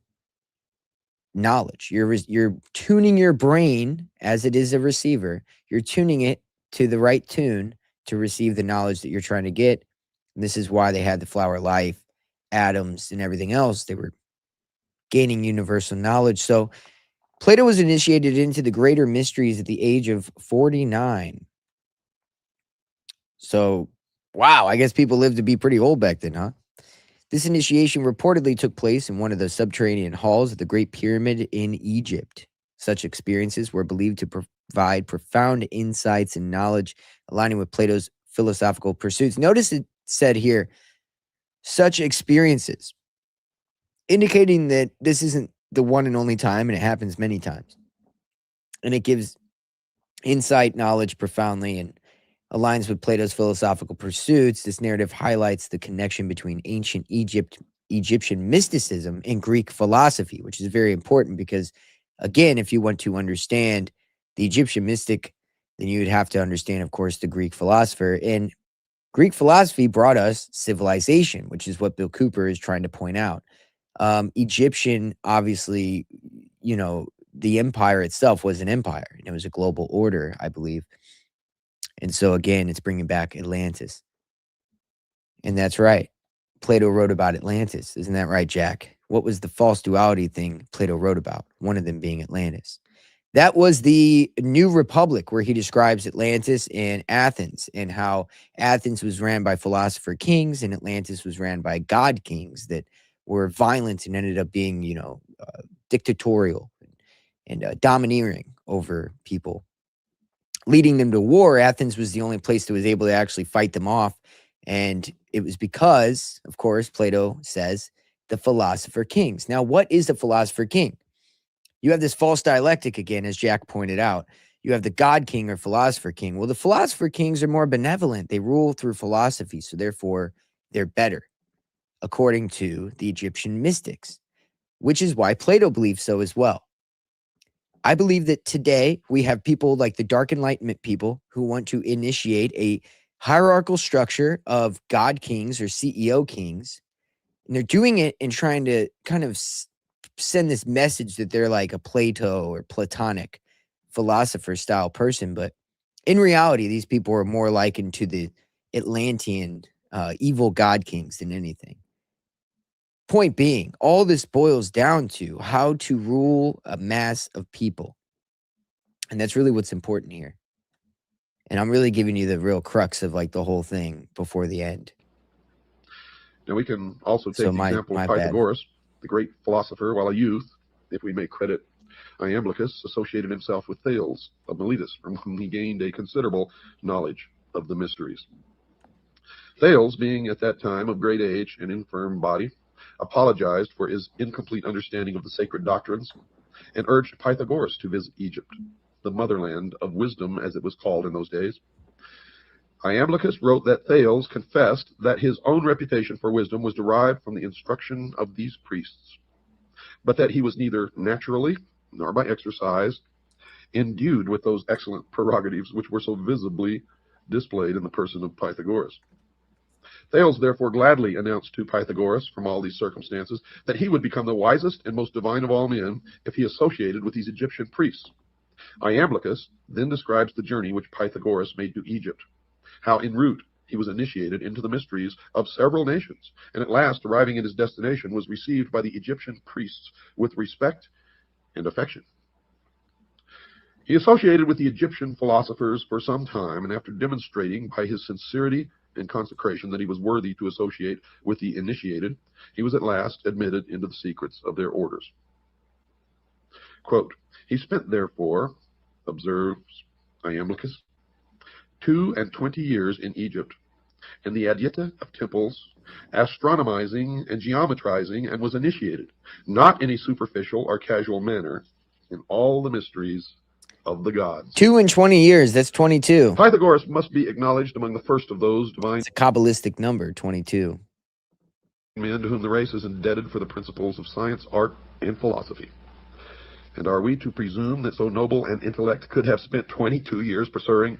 knowledge. You're tuning your brain as it is a receiver. You're tuning it to the right tune to receive the knowledge that you're trying to get. And this is why they had the flower life, atoms, and everything else. They were gaining universal knowledge. So Plato was initiated into the greater mysteries at the age of 49. So, wow, I guess people lived to be pretty old back then, huh? This initiation reportedly took place in one of the subterranean halls of the Great Pyramid in Egypt. Such experiences were believed to provide profound insights and knowledge, aligning with Plato's philosophical pursuits. Notice it said here, such experiences, indicating that this isn't the one and only time, and it happens many times. And it gives insight, knowledge profoundly, and aligns with Plato's philosophical pursuits. This narrative highlights the connection between ancient Egyptian mysticism and Greek philosophy, which is very important because, again, if you want to understand the Egyptian mystic, then you would have to understand, of course, the Greek philosopher. And Greek philosophy brought us civilization, which is what Bill Cooper is trying to point out. Egyptian, obviously, the empire itself was an empire, and it was a global order, I believe. And so, again, it's bringing back Atlantis. And that's right. Plato wrote about Atlantis. Isn't that right, Jack? What was the false duality thing Plato wrote about? One of them being Atlantis. That was the New Republic, where he describes Atlantis and Athens, and how Athens was ran by philosopher kings and Atlantis was ran by god kings that were violent and ended up being, dictatorial and domineering over people, leading them to war. Athens was the only place that was able to actually fight them off. And it was because, of course, Plato says, the philosopher kings. Now, what is the philosopher king? You have this false dialectic again, as Jack pointed out. You have the god king or philosopher king. Well, the philosopher kings are more benevolent. They rule through philosophy, so therefore they're better, according to the Egyptian mystics, which is why Plato believes so as well. I believe that today we have people like the Dark Enlightenment people who want to initiate a hierarchical structure of god kings or CEO kings. And they're doing it and trying to kind of send this message that they're like a Plato or Platonic philosopher style person. But In reality, these people are more likened to the Atlantean evil god kings than anything. Point being, all this boils down to how to rule a mass of people. And that's really what's important here. And I'm really giving you the real crux of like the whole thing before the end. Now we can also take So the example of my bad. Pythagoras, the great philosopher, while a youth, if we may credit Iamblichus, associated himself with Thales of Miletus, from whom he gained a considerable knowledge of the mysteries. Thales, being at that time of great age and infirm body, apologized for his incomplete understanding of the sacred doctrines and urged Pythagoras to visit Egypt, the motherland of wisdom, as it was called in those days. Iamblichus wrote that Thales confessed that his own reputation for wisdom was derived from the instruction of these priests, but that he was neither naturally nor by exercise endued with those excellent prerogatives which were so visibly displayed in the person of Pythagoras. Thales therefore gladly announced to Pythagoras, from all these circumstances, that he would become the wisest and most divine of all men if he associated with these Egyptian priests. Iamblichus then describes the journey which Pythagoras made to Egypt, how en route he was initiated into the mysteries of several nations, and at last, arriving at his destination, was received by the Egyptian priests with respect and affection. He associated with the Egyptian philosophers for some time, and after demonstrating by his sincerity and consecration that he was worthy to associate with the initiated, he was at last admitted into the secrets of their orders. Quote, he spent, therefore, observes Iamblichus, 22 years in Egypt, in the adyta of temples, astronomizing and geometrizing, and was initiated, not in a superficial or casual manner, in all the mysteries of the gods. 2 and 20 years, that's 22. Pythagoras must be acknowledged among the first of those divine It's a Kabbalistic number, 22. men to whom the race is indebted for the principles of science, art, and philosophy. And are we to presume that so noble an intellect could have spent 22 years pursuing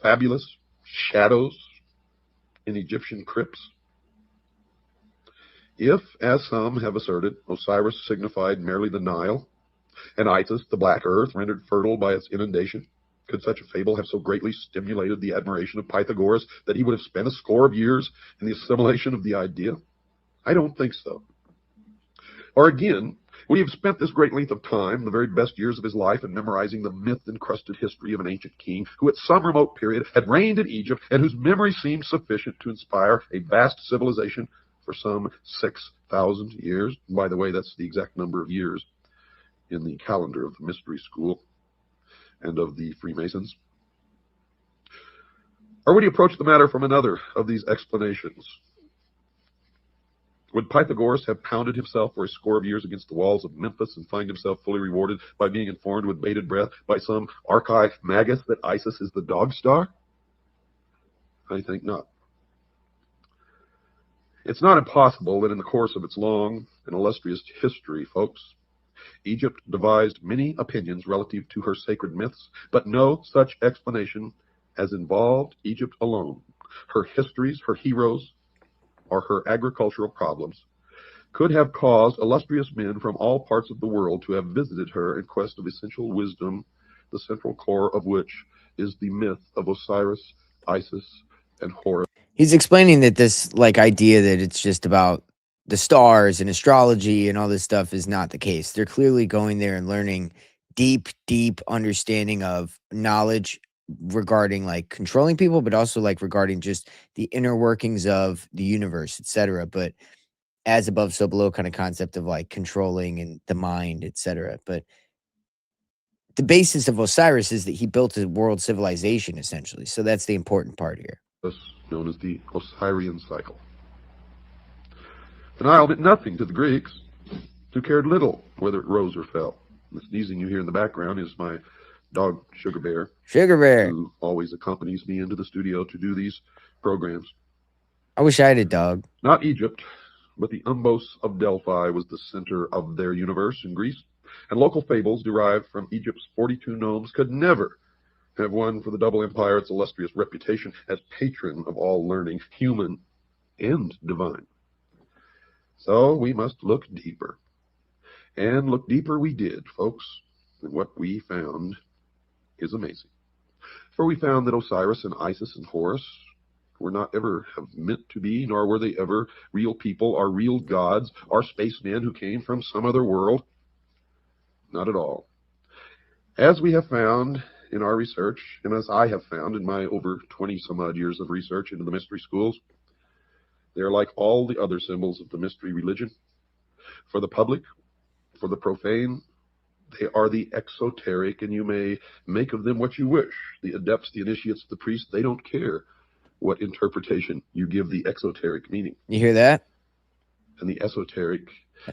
fabulous shadows in Egyptian crypts? If, as some have asserted, Osiris signified merely the Nile, and Isis the black earth rendered fertile by its inundation, could such a fable have so greatly stimulated the admiration of Pythagoras that he would have spent a score of years in the assimilation of the idea? I don't think so. Or again, would he have spent this great length of time, the very best years of his life, in memorizing the myth-encrusted history of an ancient king who at some remote period had reigned in Egypt and whose memory seemed sufficient to inspire a vast civilization for some 6,000 years? And by the way, that's the exact number of years in the calendar of the Mystery School and of the Freemasons. Or would he approach the matter from another of these explanations? Would Pythagoras have pounded himself for a score of years against the walls of Memphis and find himself fully rewarded by being informed with bated breath by some archive magus that Isis is the dog star? I think not. It's not impossible that in the course of its long and illustrious history, folks, Egypt devised many opinions relative to her sacred myths, but no such explanation as involved Egypt alone. Her histories, her heroes, or her agricultural problems could have caused illustrious men from all parts of the world to have visited her in quest of essential wisdom, the central core of which is the myth of Osiris, Isis, and Horus. He's explaining that this like idea that it's just about the stars and astrology and all this stuff is not the case. They're clearly going there and learning deep understanding of knowledge regarding like controlling people, but also like regarding just the inner workings of the universe, etc. But as above, so below kind of concept of like controlling and the mind, etc. But the basis of Osiris is that he built a world civilization, essentially. So that's the important part here. Known as the Osirian cycle. The Nile meant nothing to the Greeks, who cared little whether it rose or fell. The sneezing you hear in the background is my dog, Sugar Bear. Sugar Bear. Who always accompanies me into the studio to do these programs. I wish I had a dog. Not Egypt, but the Umbos of Delphi was the center of their universe in Greece, and local fables derived from Egypt's 42 gnomes could never have won for the double empire its illustrious reputation as patron of all learning, human and divine. So we must look deeper. And look deeper we did, folks, and what we found is amazing. For we found that Osiris and Isis and Horus were not ever have meant to be, nor were they ever real people or real gods or spacemen who came from some other world. Not at all. As we have found in our research, and as I have found in my over 20 some odd years of research into the mystery schools, they are like all the other symbols of the mystery religion. For the public, for the profane, they are the exoteric, and you may make of them what you wish. The adepts, the initiates, the priests, they don't care what interpretation you give the exoteric meaning. You hear that? And the esoteric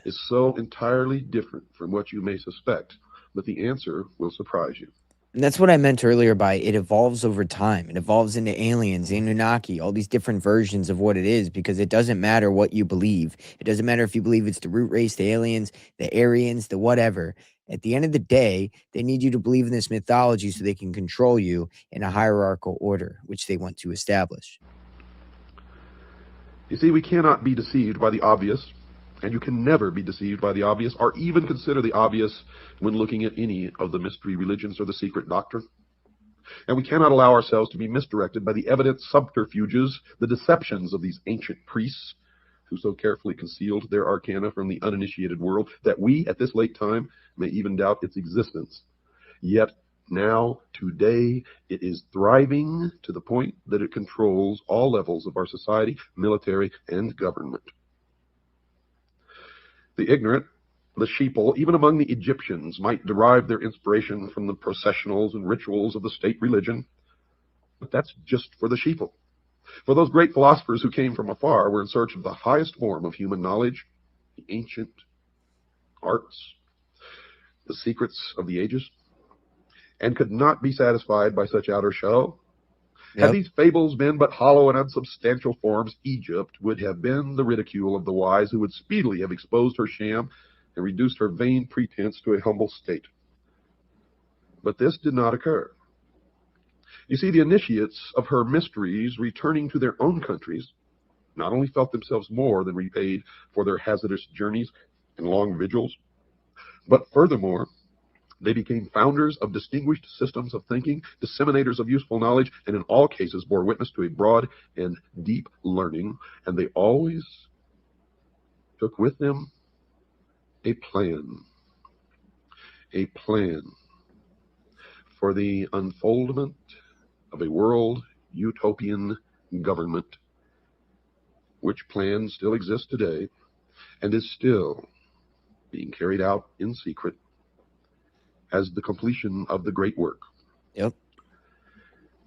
is so entirely different from what you may suspect, but the answer will surprise you. And that's what I meant earlier by it evolves over time. It evolves into aliens, Anunnaki, all these different versions of what it is, because it doesn't matter what you believe. It doesn't matter if you believe it's the root race, the aliens, the Aryans, the whatever. At the end of the day, they need you to believe in this mythology so they can control you in a hierarchical order, which they want to establish. You see, we cannot be deceived by the obvious, and you can never be deceived by the obvious, or even consider the obvious when looking at any of the mystery religions or the secret doctrine. And we cannot allow ourselves to be misdirected by the evident subterfuges, the deceptions of these ancient priests who so carefully concealed their arcana from the uninitiated world that we, at this late time, may even doubt its existence. Yet now, today, it is thriving to the point that it controls all levels of our society, military, and government. The ignorant, the sheeple, even among the Egyptians, might derive their inspiration from the processionals and rituals of the state religion, but that's just for the sheeple. For those great philosophers who came from afar were in search of the highest form of human knowledge, the ancient arts, the secrets of the ages, and could not be satisfied by such outer show. Yep. Had these fables been but hollow and unsubstantial forms, Egypt would have been the ridicule of the wise, who would speedily have exposed her sham and reduced her vain pretense to a humble state. But this did not occur. You see, the initiates of her mysteries, returning to their own countries, not only felt themselves more than repaid for their hazardous journeys and long vigils, but furthermore, they became founders of distinguished systems of thinking, disseminators of useful knowledge, and in all cases bore witness to a broad and deep learning, and they always took with them a plan for the unfoldment of a world utopian government, which plan still exists today and is still being carried out in secret as the completion of the great work. Yep.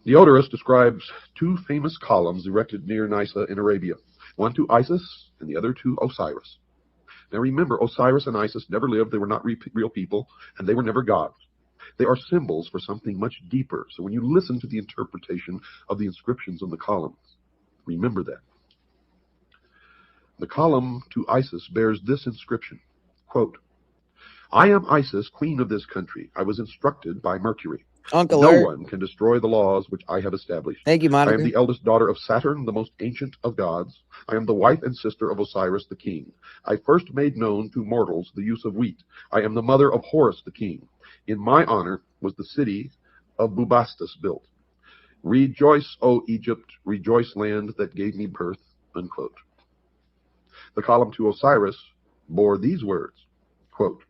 Diodorus describes two famous columns erected near Nysa in Arabia, one to Isis and the other to Osiris. Now remember, Osiris and Isis never lived, they were not real people, and they were never gods. They are symbols for something much deeper. So when you listen to the interpretation of the inscriptions on the columns, remember that. The column to Isis bears this inscription, quote, "I am Isis, queen of this country. I was instructed by Mercury. Uncle No Ert. one can destroy the laws which I have established. Thank you, I am Monica. the eldest daughter of Saturn, the most ancient of gods. I am the wife and sister of Osiris the king. I first made known to mortals the use of wheat. I am the mother of Horus the king. In my honor was the city of Bubastis built. Rejoice, O Egypt, rejoice, land that gave me birth," unquote. The column to Osiris bore these words, quote,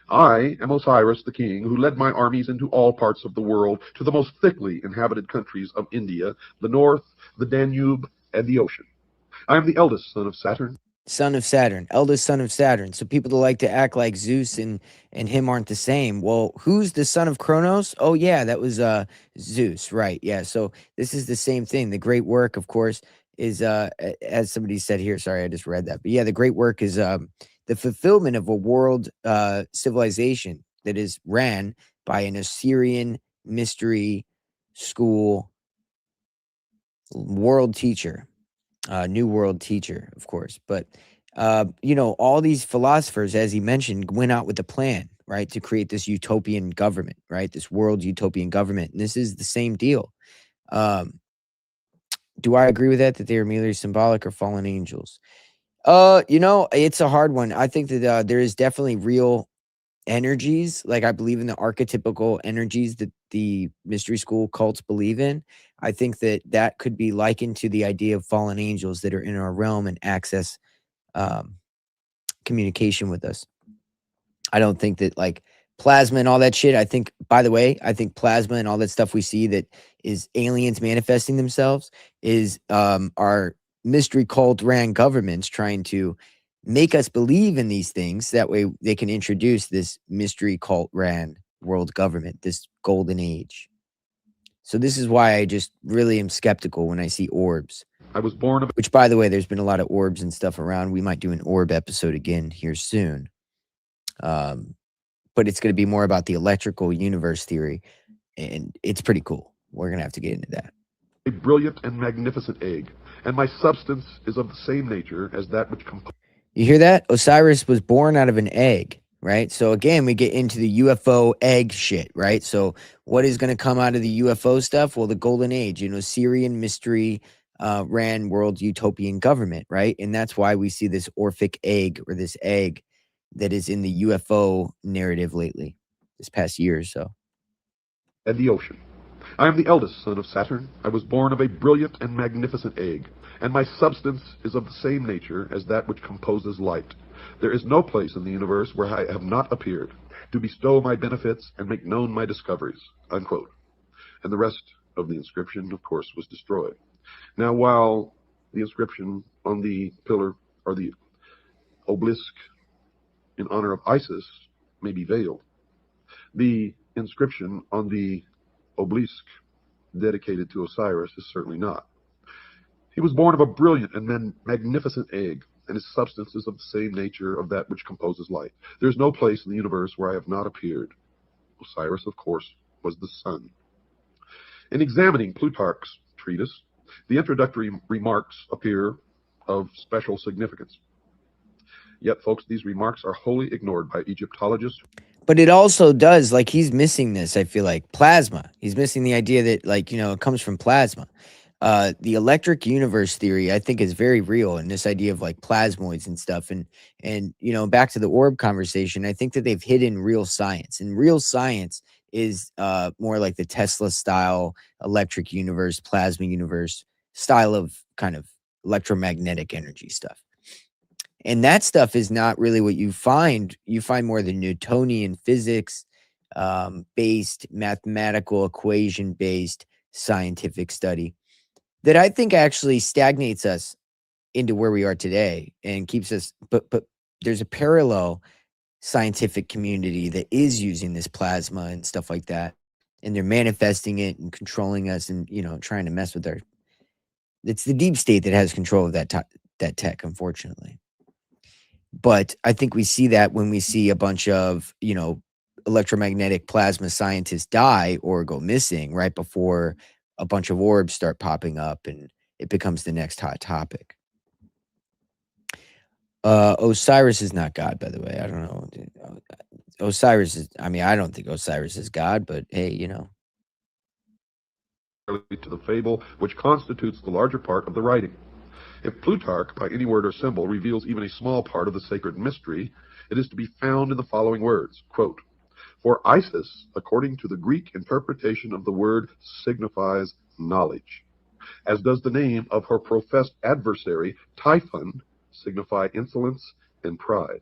"I am Osiris the king, who led my armies into all parts of the world, to the most thickly inhabited countries of India, the north, the Danube, and the ocean. I am the eldest son of Saturn." Son of Saturn, eldest son of Saturn. So people that like to act like Zeus and him aren't the same. Well, who's the son of Kronos? Oh yeah, that was Zeus, right? Yeah. So this is the same thing. The great work, of course, is as somebody said here. Sorry, I just read that. But yeah, the great work is the fulfillment of a world civilization that is ran by an Assyrian mystery school world teacher. New World teacher, of course. But, all these philosophers, as he mentioned, went out with a plan, right, to create this utopian government, right, this world utopian government. And this is the same deal. Do I agree with that they are merely symbolic or fallen angels? It's a hard one. I think that there is definitely real energies, like I believe in the archetypical energies that the mystery school cults believe in. I think that that could be likened to the idea of fallen angels that are in our realm and access um, communication with us. I don't think that like plasma and all that shit. I think, by the way, I think plasma and all that stuff we see that is aliens manifesting themselves is our mystery cult ran governments trying to make us believe in these things. That way they can introduce this mystery cult ran world government, this golden age. So this is why I just really am skeptical when I see orbs. I was born of Which, by the way, there's been a lot of orbs and stuff around. We might do an orb episode again here soon. But it's going to be more about the electrical universe theory, and it's pretty cool. We're going to have to get into that. a brilliant and magnificent egg, and my substance is of the same nature as that which You hear that? Osiris was born out of an egg, right? So again, we get into the UFO egg shit, right? So what is going to come out of the UFO stuff? Well, the golden age, Syrian mystery ran world utopian government, right? And that's why we see this Orphic egg or this egg that is in the UFO narrative lately, this past year or so. and the ocean. I am the eldest son of Saturn. I was born of a brilliant and magnificent egg, and my substance is of the same nature as that which composes light. There is no place in the universe where I have not appeared, to bestow my benefits and make known my discoveries." Unquote. And the rest of the inscription, of course, was destroyed. Now, while the inscription on the pillar, or the obelisk in honor of Isis, may be veiled, the inscription on the obelisk dedicated to Osiris is certainly not. He was born of a brilliant and magnificent egg, and his substance is of the same nature of that which composes light. There is no place in the universe where I have not appeared. Osiris, of course, was the sun. In examining Plutarch's treatise, the introductory remarks appear of special significance. Yet, folks, these remarks are wholly ignored by Egyptologists. But it also does, like, he's missing this, I feel like. Plasma. He's missing the idea that, like, it comes from plasma. The electric universe theory, I think, is very real, and this idea of like plasmoids and stuff. And back to the orb conversation, I think that they've hidden real science. And real science is more like the Tesla style electric universe, plasma universe style of kind of electromagnetic energy stuff. And that stuff is not really what you find. You find more the Newtonian physics based, mathematical equation based scientific study that I think actually stagnates us into where we are today and keeps us. But there's a parallel scientific community that is using this plasma and stuff like that, and they're manifesting it and controlling us and trying to mess with our. It's the deep state that has control of that tech, unfortunately. But I think we see that when we see a bunch of, electromagnetic plasma scientists die or go missing right before a bunch of orbs start popping up and it becomes the next hot topic. Osiris is not God, by the way. I don't know. Osiris is, I don't think Osiris is God, but hey, To the fable which constitutes the larger part of the writing. If Plutarch, by any word or symbol, reveals even a small part of the sacred mystery, it is to be found in the following words, quote, "For Isis, according to the Greek interpretation of the word, signifies knowledge, as does the name of her professed adversary, Typhon, signify insolence and pride.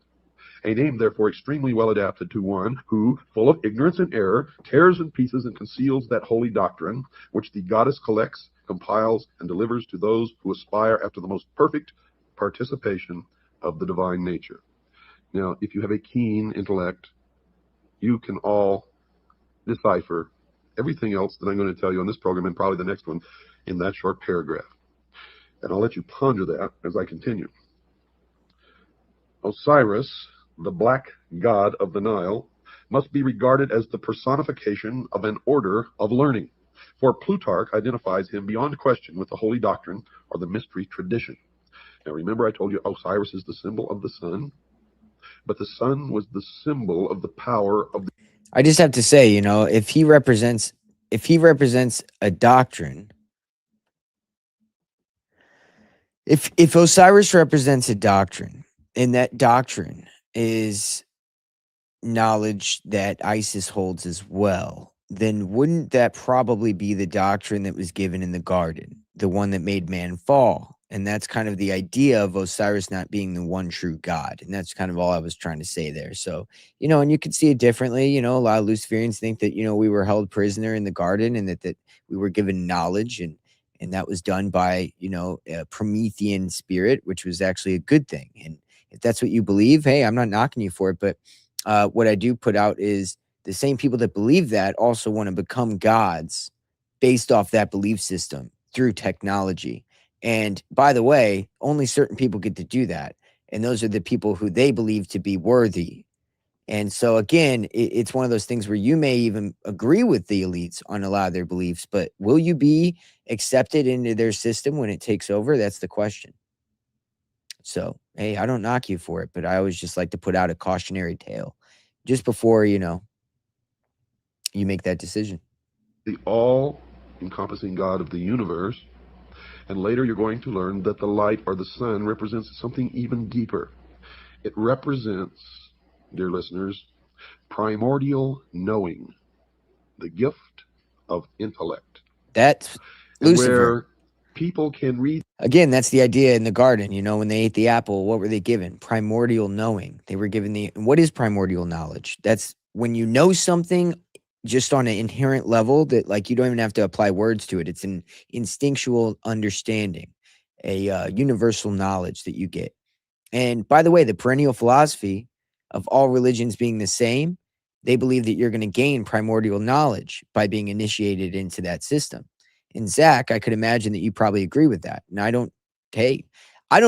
A name, therefore, extremely well adapted to one who, full of ignorance and error, tears in pieces and conceals that holy doctrine, which the goddess collects, compiles, and delivers to those who aspire after the most perfect participation of the divine nature." Now, if you have a keen intellect, you can all decipher everything else that I'm going to tell you on this program and probably the next one in that short paragraph. And I'll let you ponder that as I continue. Osiris, the black god of the Nile, must be regarded as the personification of an order of learning, for Plutarch identifies him beyond question with the holy doctrine or the mystery tradition. Now remember, I told you Osiris is the symbol of the sun, but the sun was the symbol of the power of the... I just have to say, if he represents a doctrine, if Osiris represents a doctrine, and that doctrine is knowledge that Isis holds as well, then wouldn't that probably be the doctrine that was given in the garden, the one that made man fall? And that's kind of the idea of Osiris not being the one true God. And that's kind of all I was trying to say there. So, and you could see it differently. A lot of Luciferians think that, we were held prisoner in the garden and that we were given knowledge, and that was done by, a Promethean spirit, which was actually a good thing. And if that's what you believe, hey, I'm not knocking you for it. But what I do put out is the same people that believe that also want to become gods based off that belief system through technology. And by the way, only certain people get to do that. And those are the people who they believe to be worthy. And so, again, it's one of those things where you may even agree with the elites on a lot of their beliefs, but will you be accepted into their system when it takes over? That's the question. So, hey, I don't knock you for it, but I always just like to put out a cautionary tale just before, you make that decision. The all-encompassing God of the universe. And later you're going to learn that the light or the sun represents something even deeper. It represents, dear listeners, primordial knowing, the gift of intellect. That's Lucifer. Where people can read. Again, that's the idea in the garden. When they ate the apple, what were they given? Primordial knowing. They were given what is primordial knowledge? That's when you know something just on an inherent level that, like, you don't even have to apply words to it. It's an instinctual understanding, a universal knowledge that you get. And by the way, the perennial philosophy of all religions being the same, they believe that you're going to gain primordial knowledge by being initiated into that system. And Zach, I could imagine that you probably agree with that. And I don't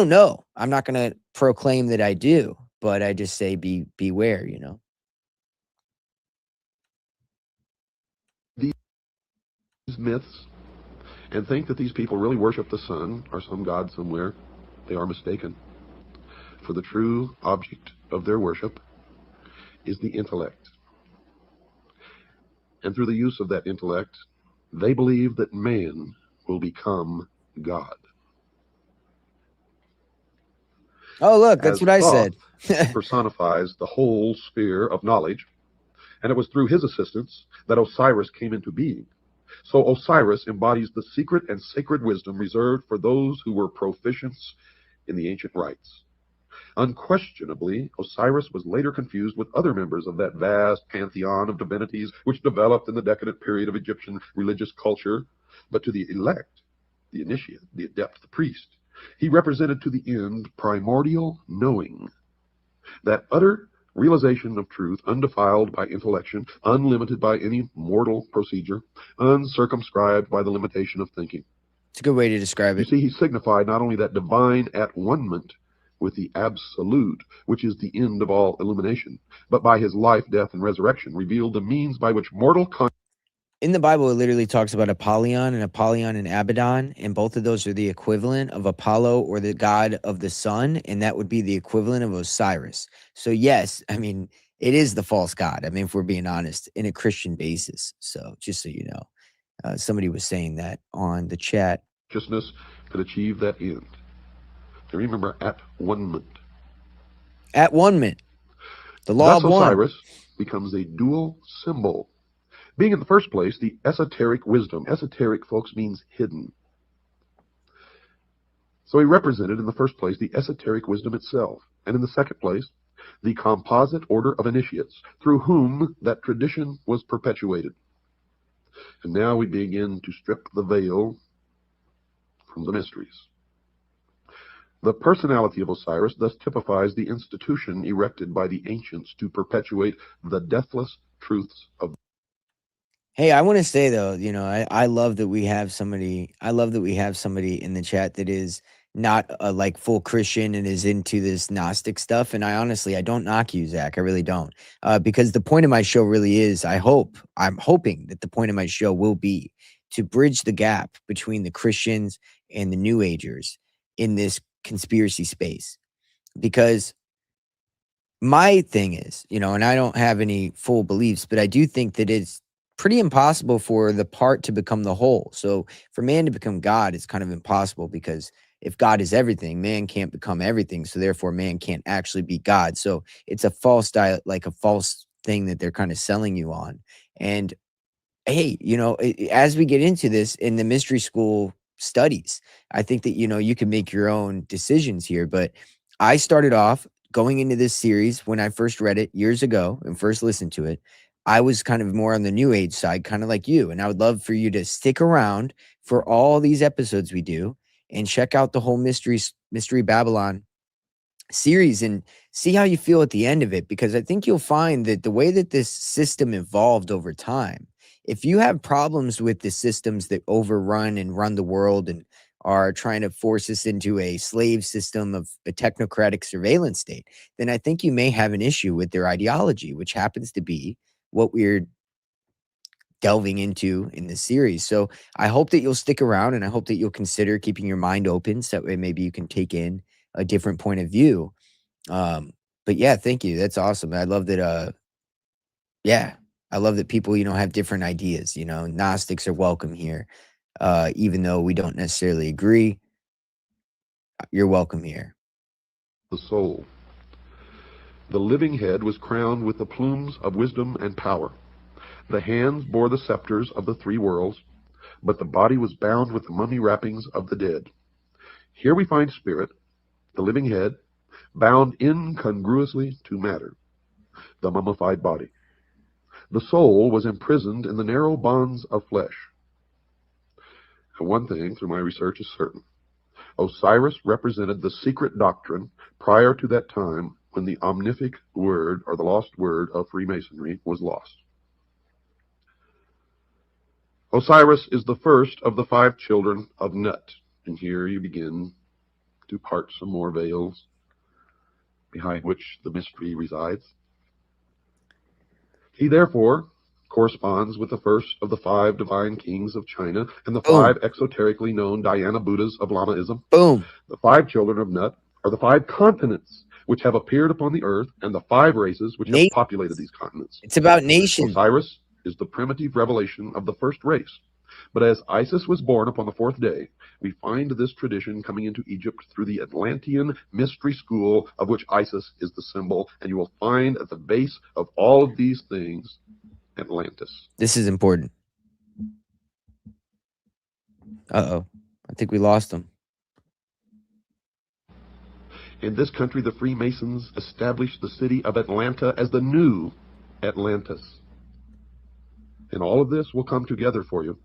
know. I'm not going to proclaim that I do, but I just say beware, These myths and think that these people really worship the sun or some god somewhere. They are mistaken. For the true object of their worship is the intellect. And through the use of that intellect, they believe that man will become God. Oh, look, that's what I said. Personifies the whole sphere of knowledge, and it was through his assistance that Osiris came into being. So Osiris embodies the secret and sacred wisdom reserved for those who were proficients in the ancient rites. Unquestionably, Osiris was later confused with other members of that vast pantheon of divinities which developed in the decadent period of Egyptian religious culture. But to the elect, the initiate, the adept, the priest, he represented to the end primordial knowing, that utter realization of truth, undefiled by intellection, unlimited by any mortal procedure, uncircumscribed by the limitation of thinking. It's a good way to describe it. You see, he signified not only that divine at-one-ment with the absolute, which is the end of all illumination, but by his life, death, and resurrection revealed the means by which mortal in the Bible, it literally talks about Apollyon and Abaddon, and both of those are the equivalent of Apollo, or the god of the sun, and that would be the equivalent of Osiris. So yes, I mean, it is the false god. I mean, if we're being honest, in a Christian basis. So just so you know, somebody was saying that on the chat. Consciousness could achieve that end. And remember, at-one-ment. At-one-ment. The law Thus, of one. Osiris becomes a dual symbol, being in the first place the esoteric wisdom. Esoteric, folks, means hidden. So he represented in the first place the esoteric wisdom itself, and in the second place the composite order of initiates through whom that tradition was perpetuated. And now we begin to strip the veil from the mysteries. The personality of Osiris thus typifies the institution erected by the ancients to perpetuate the deathless truths of. Hey, I want to say though, I love that we have somebody. I love that we have somebody in the chat that is not a like full Christian and is into this Gnostic stuff. And I don't knock you, Zach. I really don't, because the point of my show really is. I'm hoping that the point of my show will be to bridge the gap between the Christians and the New Agers in this conspiracy space, because my thing is, and I don't have any full beliefs, but I do think that it's pretty impossible for the part to become the whole. So for man to become God, it's kind of impossible, because if God is everything, man can't become everything. So therefore, man can't actually be God. So it's a false diet, like a false thing that they're kind of selling you on. And hey, as we get into this in the mystery school studies, I think that, you can make your own decisions here. But I started off going into this series when I first read it years ago and first listened to it. I was kind of more on the new age side, kind of like you. And I would love for you to stick around for all these episodes we do and check out the whole Mystery Babylon series and see how you feel at the end of it, because I think you'll find that the way that this system evolved over time, if you have problems with the systems that overrun and run the world and are trying to force us into a slave system of a technocratic surveillance state, then I think you may have an issue with their ideology, which happens to be what we're delving into in this series. So I hope that you'll stick around, and I hope that you'll consider keeping your mind open so that way maybe you can take in a different point of view. But yeah, thank you. That's awesome. I love that. Yeah, I love that people, have different ideas. Gnostics are welcome here, even though we don't necessarily agree. You're welcome here. The soul. The living head was crowned with the plumes of wisdom and power. The hands bore the scepters of the three worlds, but the body was bound with the mummy wrappings of the dead. Here we find spirit, the living head, bound incongruously to matter, the mummified body. The soul was imprisoned in the narrow bonds of flesh. And one thing, through my research, is certain. Osiris represented the secret doctrine prior to that time when the omnific word, or the lost word, of Freemasonry was lost. Osiris is the first of the 5 children of Nut. And here you begin to part some more veils behind which the mystery resides. He therefore corresponds with the first of the 5 divine kings of China and the 5 exoterically known Dhyana Buddhas of Lamaism. Boom. The 5 children of Nut are the 5 continents which have appeared upon the earth and the 5 races which have populated these continents. It's about nations. Osiris is the primitive revelation of the first race. But as Isis was born upon the 4th day, we find this tradition coming into Egypt through the Atlantean mystery school, of which Isis is the symbol. And you will find at the base of all of these things, Atlantis. This is important. Uh-oh. I think we lost them. In this country, the Freemasons established the city of Atlanta as the new Atlantis. And all of this will come together for you.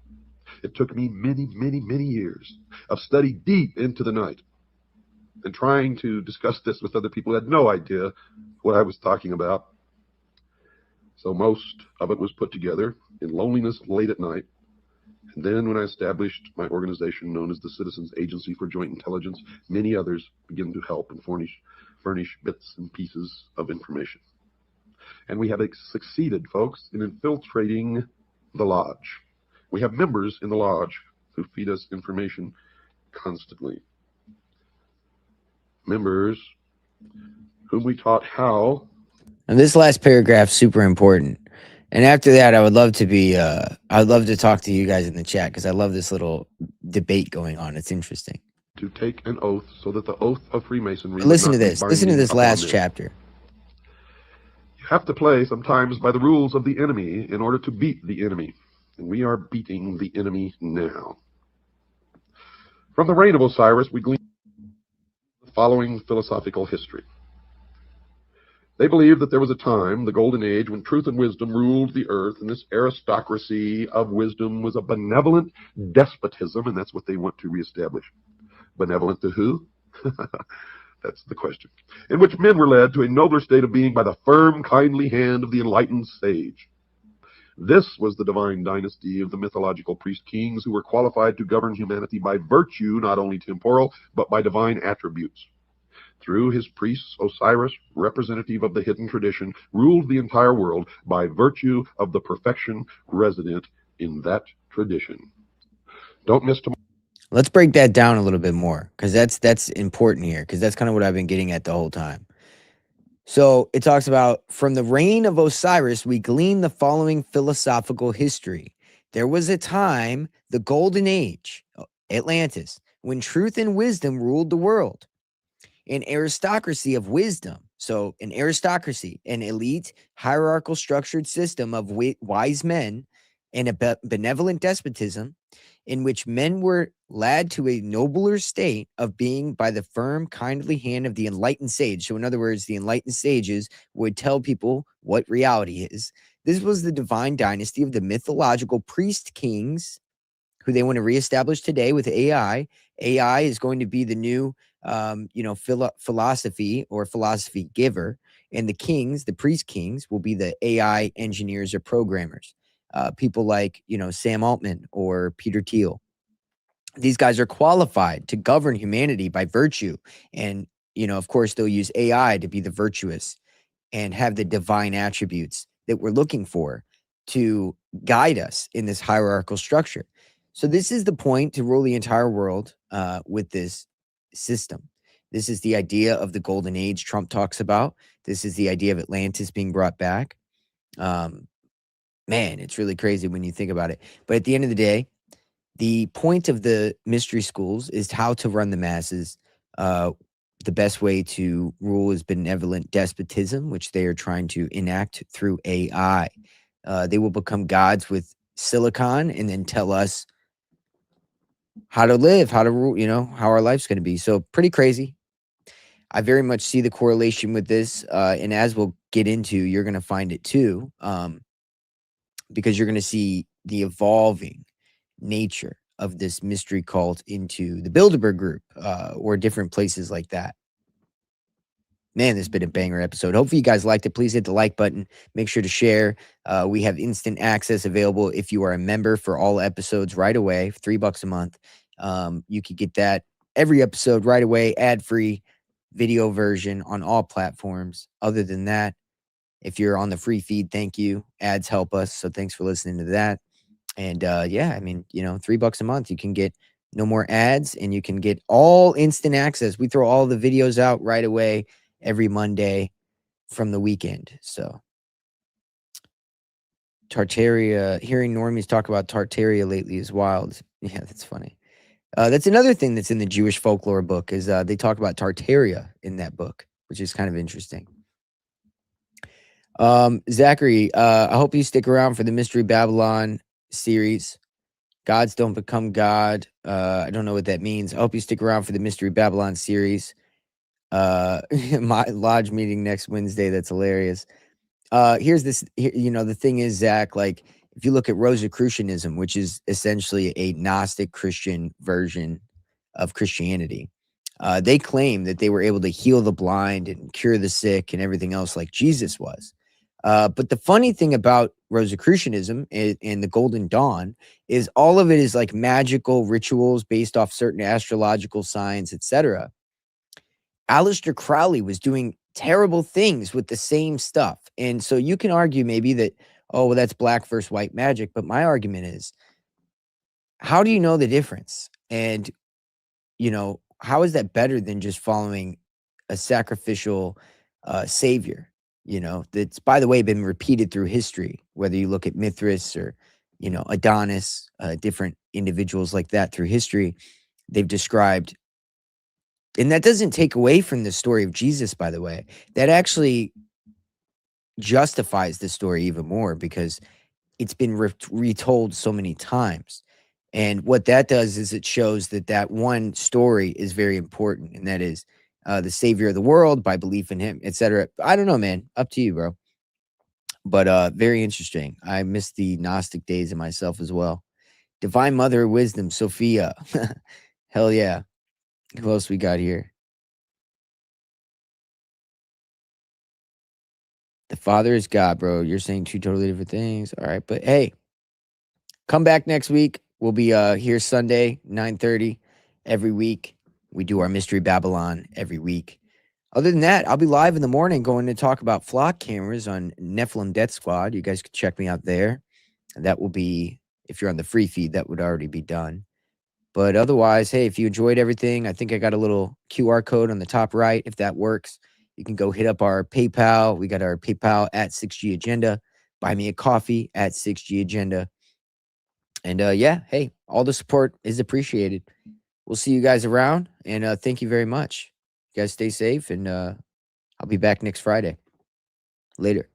It took me many, many, many years of study deep into the night and trying to discuss this with other people who had no idea what I was talking about. So most of it was put together in loneliness late at night. And then when I established my organization known as the Citizens Agency for Joint Intelligence, many others began to help and furnish bits and pieces of information. And we have succeeded, folks, in infiltrating the lodge. We have members in the lodge who feed us information constantly. Members whom we taught how. And this last paragraph, super important. And after that, I would love to talk to you guys in the chat, because I love this little debate going on. It's interesting. To take an oath so that the oath of Freemasonry. Listen to this. Listen to this last chapter. You have to play sometimes by the rules of the enemy in order to beat the enemy. And we are beating the enemy now. From the reign of Osiris, we glean the following philosophical history. They believed that there was a time, the Golden Age, when truth and wisdom ruled the earth, and this aristocracy of wisdom was a benevolent despotism, and that's what they want to reestablish. Benevolent to who? That's the question. In which men were led to a nobler state of being by the firm, kindly hand of the enlightened sage. This was the divine dynasty of the mythological priest kings who were qualified to govern humanity by virtue, not only temporal, but by divine attributes. Through his priests, Osiris, representative of the hidden tradition, ruled the entire world by virtue of the perfection resident in that tradition. Don't miss tomorrow. Let's break that down a little bit more, because that's important here, because that's kind of what I've been getting at the whole time. So it talks about, from the reign of Osiris, we glean the following philosophical history. There was a time, the Golden Age, Atlantis, when truth and wisdom ruled the world. An aristocracy of wisdom. So an aristocracy, an elite, hierarchical structured system of wise men and a benevolent despotism in which men were led to a nobler state of being by the firm, kindly hand of the enlightened sage. So in other words, the enlightened sages would tell people what reality is. This was the divine dynasty of the mythological priest kings who they want to reestablish today with AI. AI is going to be the new, philosophy or philosophy giver. And the kings, the priest kings, will be the AI engineers or programmers. People like, Sam Altman or Peter Thiel. These guys are qualified to govern humanity by virtue. And, of course, they'll use AI to be the virtuous and have the divine attributes that we're looking for to guide us in this hierarchical structure. So this is the point, to rule the entire world with this system. This is the idea of the golden age Trump talks about. This is the idea of Atlantis being brought back. Man, it's really crazy when you think about it. But at the end of the day, the point of the mystery schools is how to run the masses. The best way to rule is benevolent despotism, which they are trying to enact through AI. They will become gods with silicon and then tell us how to live, how to rule, how our life's going to be. So pretty crazy. I very much see the correlation with this. And as we'll get into, you're going to find it too, because you're going to see the evolving nature of this mystery cult into the Bilderberg group or different places like that. Man, this has been a banger episode. Hopefully you guys liked it. Please hit the like button. Make sure to share. We have instant access available if you are a member for all episodes right away, $3 a month. You could get that every episode right away, ad-free video version on all platforms. Other than that, if you're on the free feed, thank you. Ads help us. So thanks for listening to that. And $3 a month, you can get no more ads and you can get all instant access. We throw all the videos out right away every Monday from the weekend. So Tartaria, hearing normies talk about Tartaria lately is wild. Yeah, that's funny. That's another thing that's in the Jewish folklore book is they talk about Tartaria in that book, which is kind of interesting. Zachary, I hope you stick around for the Mystery Babylon series. Gods don't become God. I don't know what that means. I hope you stick around for the Mystery Babylon series. My lodge meeting next Wednesday. That's hilarious. Here's this, the thing is, Zach, like if you look at Rosicrucianism, which is essentially a Gnostic Christian version of Christianity, they claim that they were able to heal the blind and cure the sick and everything else like Jesus was. But the funny thing about Rosicrucianism and the Golden Dawn is all of it is like magical rituals based off certain astrological signs, etc. Aleister Crowley was doing terrible things with the same stuff. And so you can argue maybe that, oh, well, that's black versus white magic. But my argument is, how do you know the difference? And, how is that better than just following a sacrificial savior? That's, by the way, been repeated through history, whether you look at Mithras or, Adonis, different individuals like that through history, they've described. And that doesn't take away from the story of Jesus, by the way. That actually justifies the story even more because it's been retold so many times. And what that does is it shows that one story is very important, and that is the savior of the world by belief in him, etc. I don't know, man. Up to you, bro. But very interesting. I miss the Gnostic days of myself as well. Divine Mother of Wisdom, Sophia. Hell yeah. Who else we got here? The Father is God, bro. You're saying two totally different things. All right. But hey, come back next week. We'll be here Sunday, 9:30 every week. We do our Mystery Babylon every week. Other than that, I'll be live in the morning going to talk about flock cameras on Nephilim Death Squad. You guys can check me out there. And that will be, if you're on the free feed, that would already be done. But otherwise, hey, if you enjoyed everything, I think I got a little QR code on the top right. If that works, you can go hit up our PayPal. We got our PayPal at 6G Agenda. Buy me a coffee at 6G Agenda. And yeah, hey, all the support is appreciated. we'll see you guys around. And thank you very much. You guys stay safe, and I'll be back next Friday. Later.